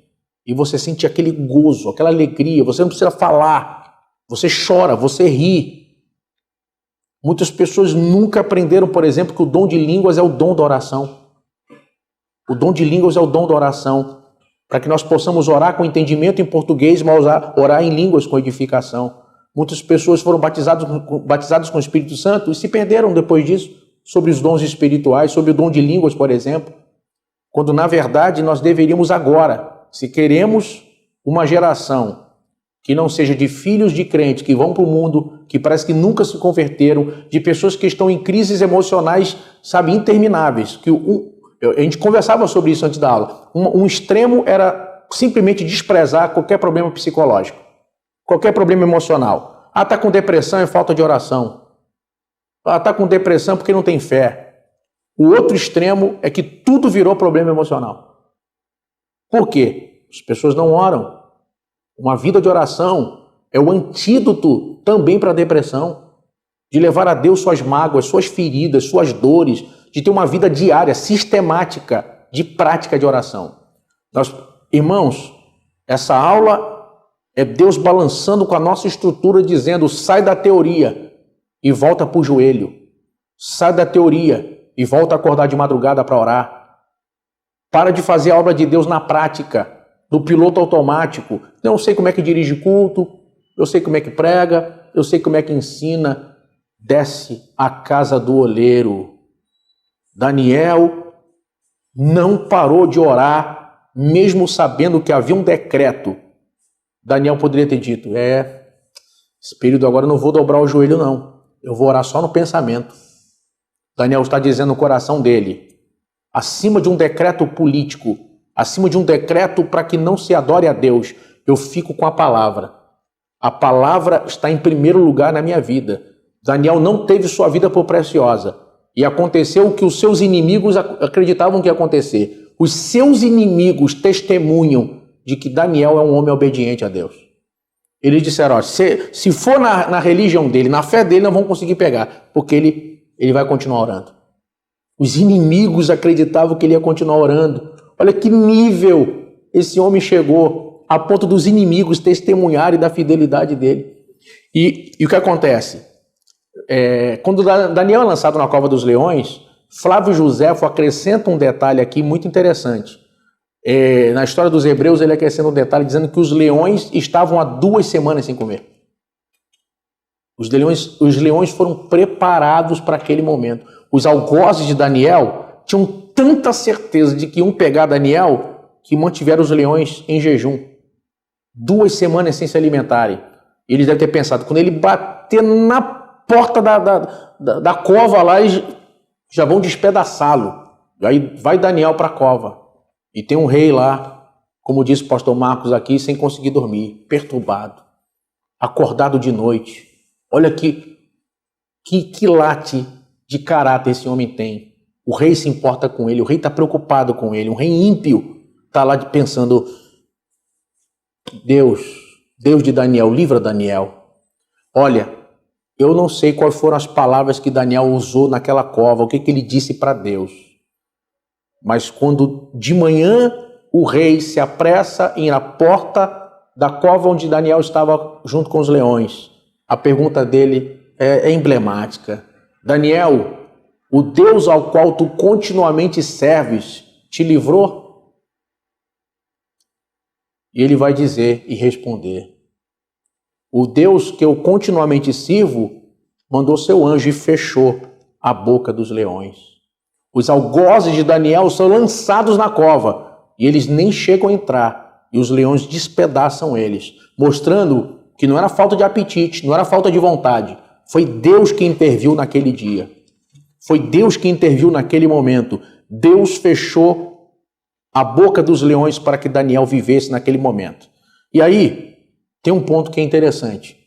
e você sente aquele gozo, aquela alegria, você não precisa falar, você chora, você ri. Muitas pessoas nunca aprenderam, por exemplo, que o dom de línguas é o dom da oração. O dom de línguas é o dom da oração, para que nós possamos orar com entendimento em português, mas orar em línguas com edificação. Muitas pessoas foram batizadas com o Espírito Santo e se perderam depois disso, sobre os dons espirituais, sobre o dom de línguas, por exemplo, quando na verdade nós deveríamos agora, se queremos uma geração que não seja de filhos de crentes que vão para o mundo, que parece que nunca se converteram, de pessoas que estão em crises emocionais, sabe, intermináveis, que a gente conversava sobre isso antes da aula. Um extremo era simplesmente desprezar qualquer problema psicológico, qualquer problema emocional. Ah, está com depressão é falta de oração. Ah, está com depressão porque não tem fé. O outro extremo é que tudo virou problema emocional. Por quê? As pessoas não oram. Uma vida de oração é o antídoto também para a depressão, de levar a Deus suas mágoas, suas feridas, suas dores, de ter uma vida diária, sistemática, de prática de oração. Irmãos, essa aula é Deus balançando com a nossa estrutura, dizendo, sai da teoria e volta para o joelho. Sai da teoria e volta a acordar de madrugada para orar. Para de fazer a obra de Deus na prática, no piloto automático. Eu sei como é que dirige culto, eu sei como é que prega, eu sei como é que ensina. Desce à casa do oleiro. Daniel não parou de orar, mesmo sabendo que havia um decreto. Daniel poderia ter dito, esse período agora eu não vou dobrar o joelho não, eu vou orar só no pensamento. Daniel está dizendo no coração dele, acima de um decreto político, acima de um decreto para que não se adore a Deus, eu fico com a palavra. A palavra está em primeiro lugar na minha vida. Daniel não teve sua vida por preciosa. E aconteceu o que os seus inimigos acreditavam que ia acontecer. Os seus inimigos testemunham de que Daniel é um homem obediente a Deus. Eles disseram, se for na religião dele, na fé dele, não vão conseguir pegar, porque ele vai continuar orando. Os inimigos acreditavam que ele ia continuar orando. Olha que nível esse homem chegou, a ponto dos inimigos testemunharem da fidelidade dele. E o que acontece? Quando Daniel é lançado na cova dos leões, Flávio Joséfo acrescenta um detalhe aqui muito interessante. Na história dos Hebreus, ele acrescenta um detalhe dizendo que os leões estavam há 2 semanas sem comer. Os leões foram preparados para aquele momento. Os algozes de Daniel tinham tanta certeza de que iam pegar Daniel que mantiveram os leões em jejum. 2 semanas sem se alimentarem. Eles devem ter pensado, quando ele bater na porta da cova lá, eles já vão despedaçá-lo. Aí vai Daniel para a cova. E tem um rei lá, como disse o pastor Marcos aqui, sem conseguir dormir, perturbado, acordado de noite. Olha que quilate de caráter esse homem tem. O rei se importa com ele, o rei está preocupado com ele, um rei ímpio está lá pensando, Deus de Daniel, livra Daniel. Olha, eu não sei quais foram as palavras que Daniel usou naquela cova, o que ele disse para Deus. Mas quando de manhã o rei se apressa em ir à porta da cova onde Daniel estava junto com os leões, a pergunta dele é emblemática. Daniel, o Deus ao qual tu continuamente serves te livrou? E ele vai dizer e responder: o Deus que eu continuamente sirvo mandou seu anjo e fechou a boca dos leões. Os algozes de Daniel são lançados na cova e eles nem chegam a entrar, e os leões despedaçam eles, mostrando que não era falta de apetite, não era falta de vontade. Foi Deus que interviu naquele dia. Foi Deus que interviu naquele momento. Deus fechou a boca dos leões para que Daniel vivesse naquele momento. E aí, tem um ponto que é interessante.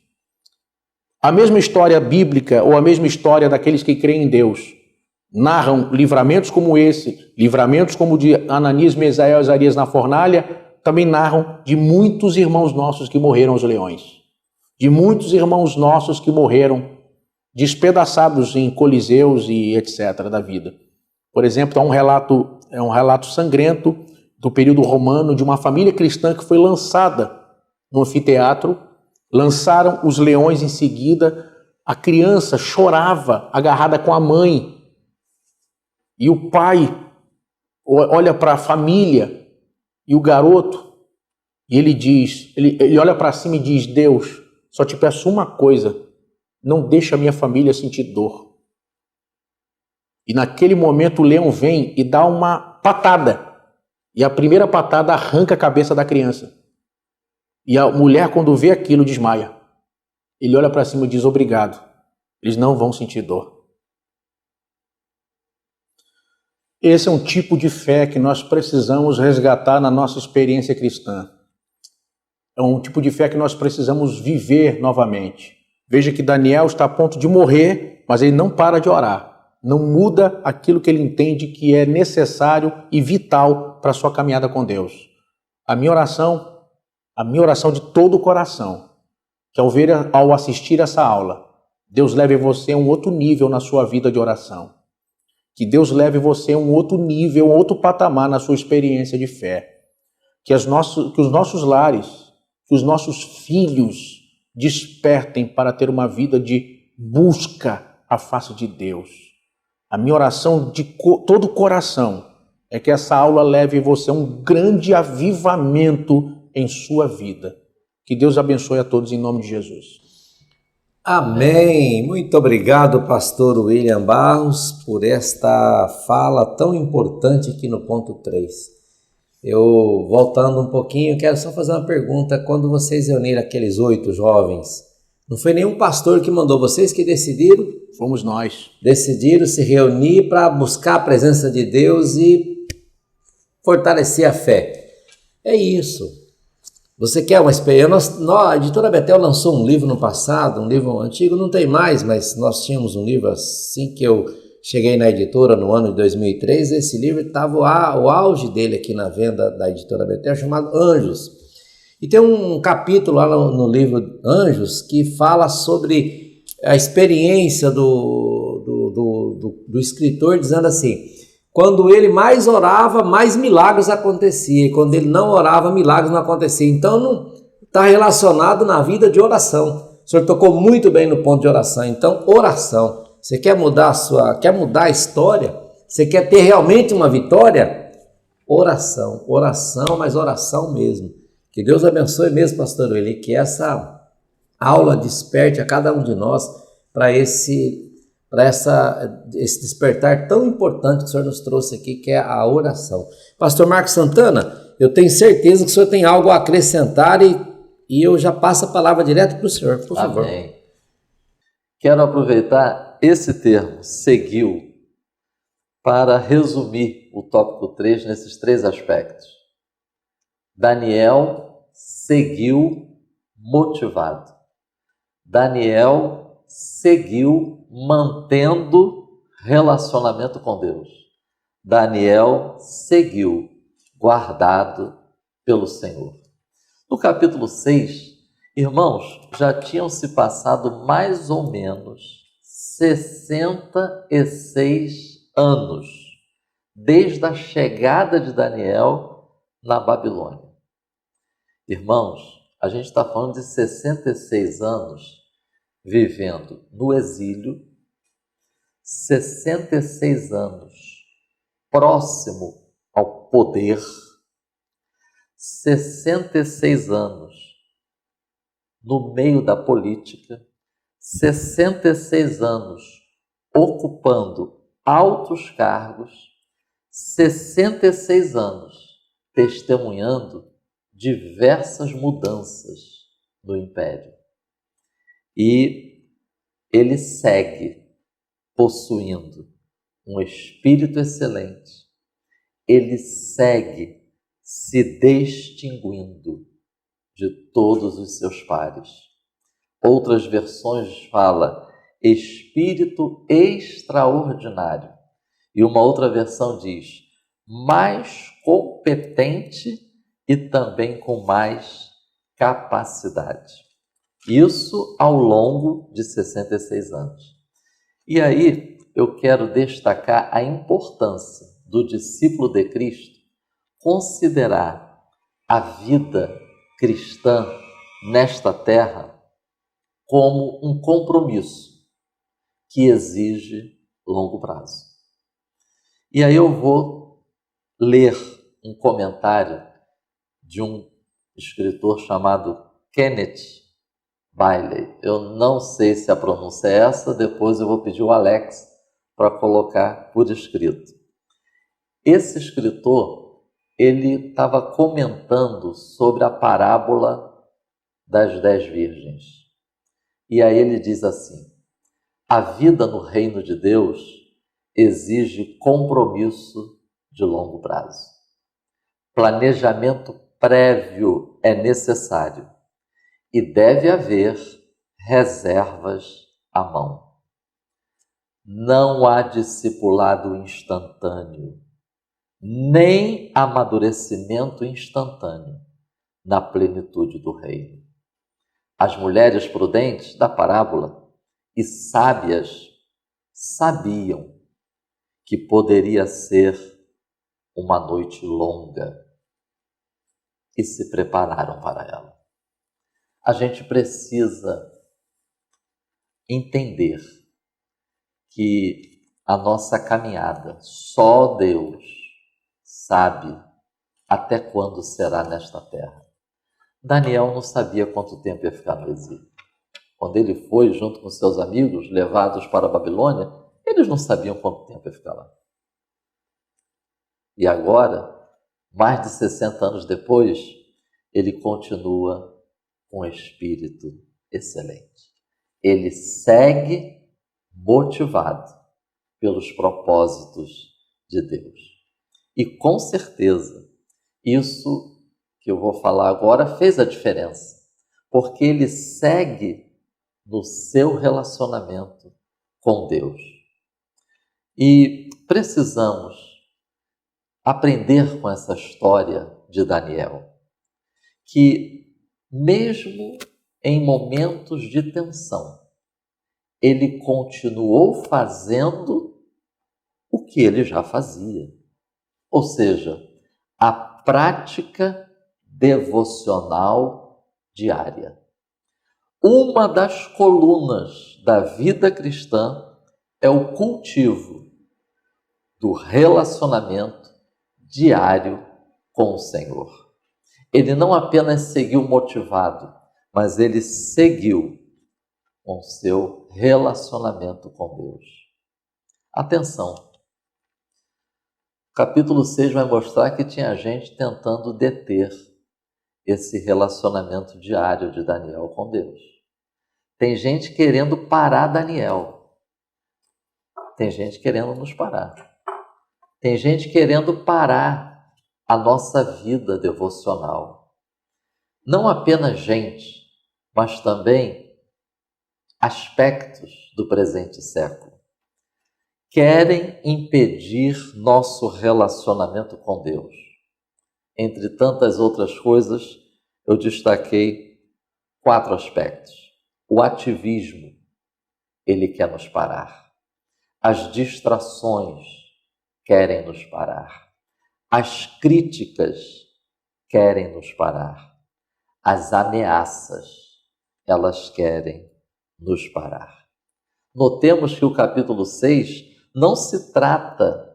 A mesma história bíblica, ou a mesma história daqueles que creem em Deus, narram livramentos como esse, livramentos como o de Ananias, Misael e Azarias na fornalha, também narram de muitos irmãos nossos que morreram aos leões. De muitos irmãos nossos que morreram despedaçados em coliseus e etc. da vida. Por exemplo, há um relato sangrento do período romano de uma família cristã que foi lançada no anfiteatro, lançaram os leões em seguida, a criança chorava agarrada com a mãe, e o pai olha para a família e o garoto, e ele diz, ele olha para cima e diz: Deus, só te peço uma coisa, não deixa a minha família sentir dor. E naquele momento o leão vem e dá uma patada, e a primeira patada arranca a cabeça da criança. E a mulher, quando vê aquilo, desmaia. Ele olha para cima e diz: obrigado, eles não vão sentir dor. Esse é um tipo de fé que nós precisamos resgatar na nossa experiência cristã. É um tipo de fé que nós precisamos viver novamente. Veja que Daniel está a ponto de morrer, mas ele não para de orar. Não muda aquilo que ele entende que é necessário e vital para a sua caminhada com Deus. A minha oração de todo o coração, que ao assistir essa aula, Deus leve você a um outro nível na sua vida de oração. Que Deus leve você a um outro nível, um outro patamar na sua experiência de fé. Que os nossos lares, que os nossos filhos despertem para ter uma vida de busca à face de Deus. A minha oração de todo o coração é que essa aula leve você a um grande avivamento em sua vida. Que Deus abençoe a todos em nome de Jesus. Amém. Muito obrigado, pastor William Barros, por esta fala tão importante aqui no ponto 3. Eu, voltando um pouquinho, quero só fazer uma pergunta. Quando vocês reuniram aqueles 8 jovens, não foi nenhum pastor que mandou vocês que decidiram? Fomos nós. Decidiram se reunir para buscar a presença de Deus e fortalecer a fé. É isso. Você quer uma experiência? A editora Betel lançou um livro no passado, um livro antigo, não tem mais, mas nós tínhamos um livro assim que eu cheguei na editora no ano de 2003. Esse livro estava o auge dele aqui na venda da editora Betel, chamado Anjos. E tem um capítulo lá no livro Anjos que fala sobre a experiência do escritor, dizendo assim: quando ele mais orava, mais milagres aconteciam. E quando ele não orava, milagres não aconteciam. Então, não está relacionado na vida de oração. O senhor tocou muito bem no ponto de oração. Então, oração. Você quer mudar a história? Você quer ter realmente uma vitória? Oração. Oração, mas oração mesmo. Que Deus abençoe mesmo, pastor Willi, que essa aula desperte a cada um de nós para esse despertar tão importante que o senhor nos trouxe aqui, que é a oração. Pastor Marcos Santana, eu tenho certeza que o senhor tem algo a acrescentar e eu já passo a palavra direto para o senhor, por favor. Amém. Quero aproveitar esse termo, seguiu, para resumir o tópico 3 nesses 3 aspectos. Daniel seguiu motivado. Daniel seguiu mantendo relacionamento com Deus. Daniel seguiu guardado pelo Senhor. No capítulo 6, irmãos, já tinham se passado mais ou menos 66 anos desde a chegada de Daniel na Babilônia. Irmãos, a gente está falando de 66 anos vivendo no exílio, 66 anos próximo ao poder, 66 anos no meio da política, 66 anos ocupando altos cargos, 66 anos testemunhando diversas mudanças no império. E ele segue possuindo um espírito excelente, ele segue se distinguindo de todos os seus pares. Outras versões falam espírito extraordinário. E uma outra versão diz mais competente e também com mais capacidade. Isso ao longo de 66 anos. E aí eu quero destacar a importância do discípulo de Cristo considerar a vida cristã nesta terra como um compromisso que exige longo prazo. E aí eu vou ler um comentário de um escritor chamado Kenneth Bailey. Eu não sei se a pronúncia é essa, depois eu vou pedir o Alex para colocar por escrito. Esse escritor, ele estava comentando sobre a parábola das 10 virgens. E aí ele diz assim: a vida no reino de Deus exige compromisso de longo prazo. Planejamento prévio é necessário e deve haver reservas à mão. Não há discipulado instantâneo, nem amadurecimento instantâneo na plenitude do reino. As mulheres prudentes da parábola e sábias sabiam que poderia ser uma noite longa e se prepararam para ela. A gente precisa entender que a nossa caminhada, só Deus sabe até quando será nesta terra. Daniel não sabia quanto tempo ia ficar no exílio. Quando ele foi, junto com seus amigos, levados para a Babilônia, eles não sabiam quanto tempo ia ficar lá. E agora, mais de 60 anos depois, ele continua com um espírito excelente. Ele segue motivado pelos propósitos de Deus. E com certeza, isso que eu vou falar agora fez a diferença, porque ele segue no seu relacionamento com Deus. E precisamos aprender com essa história de Daniel, que mesmo em momentos de tensão, ele continuou fazendo o que ele já fazia, ou seja, a prática devocional diária. Uma das colunas da vida cristã é o cultivo do relacionamento diário com o Senhor. Ele não apenas seguiu motivado, mas ele seguiu com seu relacionamento com Deus. Atenção! O capítulo 6 vai mostrar que tinha gente tentando deter esse relacionamento diário de Daniel com Deus. Tem gente querendo parar Daniel. Tem gente querendo nos parar. Tem gente querendo parar a nossa vida devocional. Não apenas gente, mas também aspectos do presente século. Querem impedir nosso relacionamento com Deus. Entre tantas outras coisas, eu destaquei 4 aspectos. O ativismo, ele quer nos parar. As distrações querem nos parar. As críticas querem nos parar. As ameaças, elas querem nos parar. Notemos que o capítulo 6 não se trata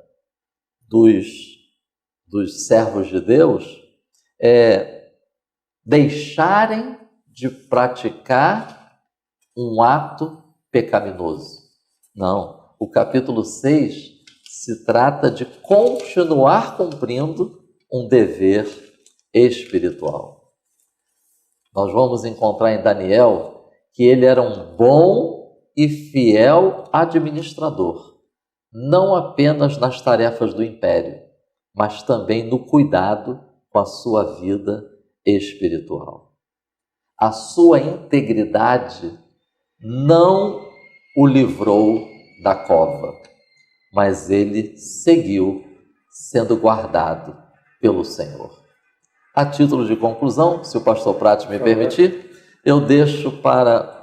dos servos de Deus deixarem de praticar um ato pecaminoso. Não, o capítulo 6 se trata de continuar cumprindo um dever espiritual. Nós vamos encontrar em Daniel que ele era um bom e fiel administrador, não apenas nas tarefas do império, mas também no cuidado com a sua vida espiritual. A sua integridade não o livrou da cova, mas ele seguiu sendo guardado pelo Senhor. A título de conclusão, se o pastor Prati me permitir, eu deixo para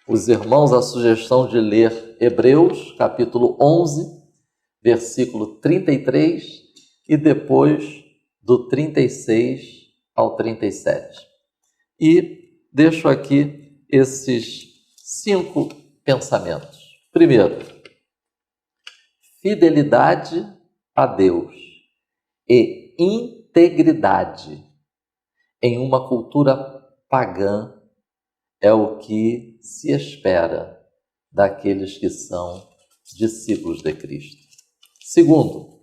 os irmãos a sugestão de ler Hebreus, capítulo 11, versículo 33, e depois do 36 ao 37. E deixo aqui esses 5 pensamentos. Primeiro, fidelidade a Deus e integridade em uma cultura pagã é o que se espera daqueles que são discípulos de Cristo. Segundo,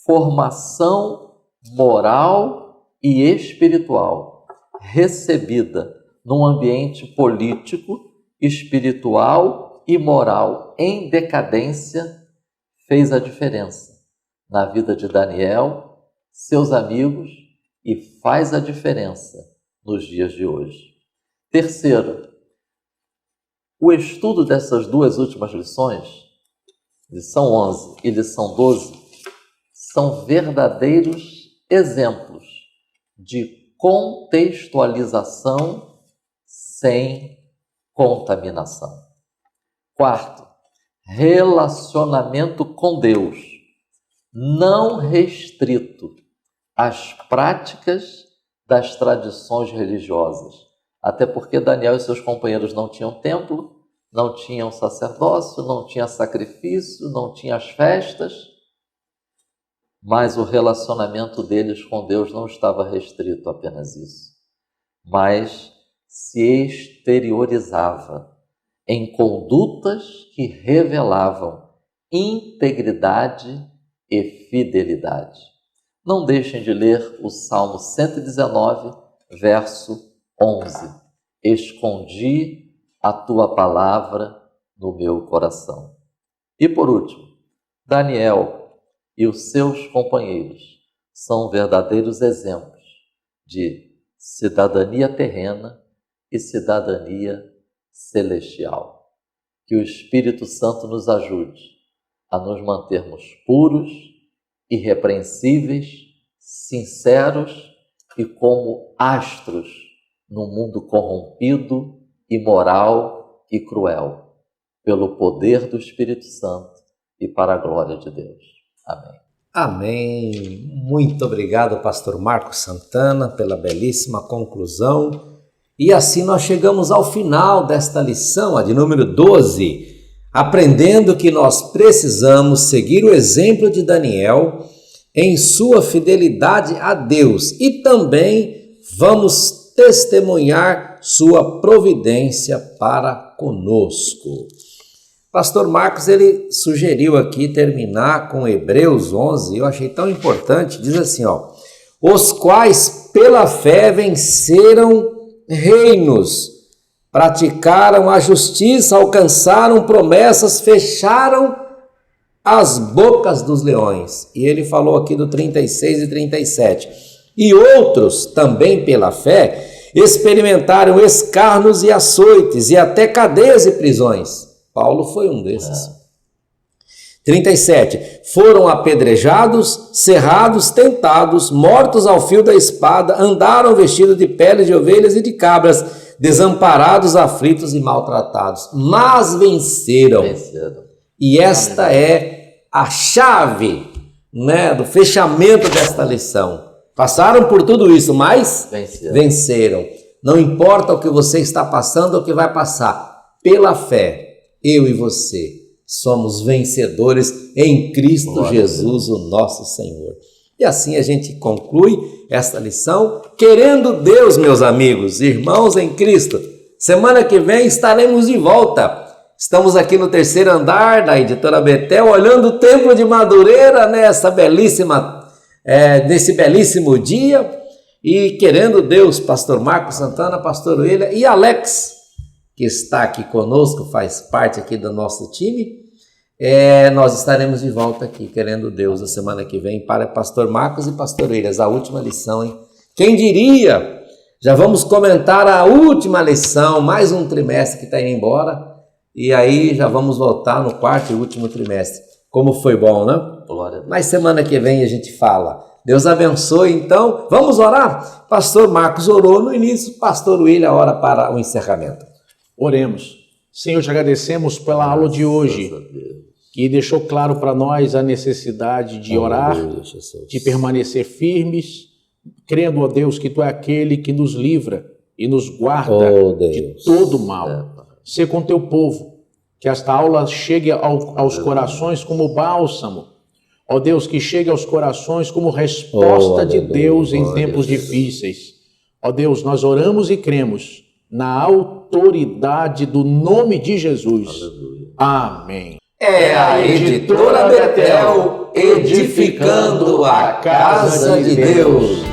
formação moral e espiritual recebida num ambiente político, espiritual e moral em decadência fez a diferença na vida de Daniel, seus amigos, e faz a diferença nos dias de hoje. Terceiro, o estudo dessas 2 últimas lições, lição 11 e lição 12, são verdadeiros exemplos de contextualização sem contaminação. Quarto, relacionamento com Deus, não restrito às práticas das tradições religiosas. Até porque Daniel e seus companheiros não tinham templo, não tinham sacerdócio, não tinha sacrifício, não tinha as festas, mas o relacionamento deles com Deus não estava restrito a apenas isso, mas se exteriorizava em condutas que revelavam integridade e fidelidade. Não deixem de ler o Salmo 119, verso 11. Escondi a tua palavra no meu coração. E por último, Daniel e os seus companheiros são verdadeiros exemplos de cidadania terrena e cidadania celestial. Que o Espírito Santo nos ajude a nos mantermos puros, irrepreensíveis, sinceros e como astros num mundo corrompido, imoral e cruel, pelo poder do Espírito Santo e para a glória de Deus. Amém. Amém. Muito obrigado, pastor Marcos Santana, pela belíssima conclusão. E assim nós chegamos ao final desta lição, a de número 12, aprendendo que nós precisamos seguir o exemplo de Daniel em sua fidelidade a Deus e também vamos testemunhar sua providência para conosco. Pastor Marcos, ele sugeriu aqui terminar com Hebreus 11, eu achei tão importante, diz assim, os quais pela fé venceram reinos, praticaram a justiça, alcançaram promessas, fecharam as bocas dos leões. E ele falou aqui do 36 e 37. E outros, também pela fé, experimentaram escarnos e açoites e até cadeias e prisões. Paulo foi um desses. 37. Foram apedrejados, cerrados, tentados, mortos ao fio da espada, andaram vestidos de pele de ovelhas e de cabras, desamparados, aflitos e maltratados. Mas venceram. E esta é a chave né, do fechamento desta lição. Passaram por tudo isso, mas venceram. Não importa o que você está passando ou o que vai passar, pela fé, eu e você somos vencedores em Cristo Jesus, o nosso Senhor. E assim a gente conclui esta lição, querendo Deus, meus amigos, irmãos em Cristo. Semana que vem estaremos de volta. Estamos aqui no terceiro andar da Editora Betel, olhando o Templo de Madureira nesse belíssimo dia. E querendo Deus, pastor Marcos Santana, pastor William e Alex, que está aqui conosco, faz parte aqui do nosso time, nós estaremos de volta aqui, querendo Deus, a semana que vem, para pastor Marcos e pastor William, a última lição, hein? Quem diria? Já vamos comentar a última lição, mais um trimestre que está indo embora, e aí já vamos voltar no quarto e último trimestre. Como foi bom, né? Glória a Deus. Mas semana que vem a gente fala. Deus abençoe, então. Vamos orar? Pastor Marcos orou no início, pastor William ora para o encerramento. Oremos. Senhor, te agradecemos pela aula de hoje, que deixou claro para nós a necessidade de orar, de permanecer firmes, crendo, ó Deus, que Tu é aquele que nos livra e nos guarda de todo mal. Ser com Teu povo, que esta aula chegue aos corações como bálsamo. Ó Deus, que chegue aos corações como resposta de Deus em tempos difíceis. Ó Deus, nós oramos e cremos na autoridade do nome de Jesus. Amém. É a Editora Betel, edificando a casa de Deus.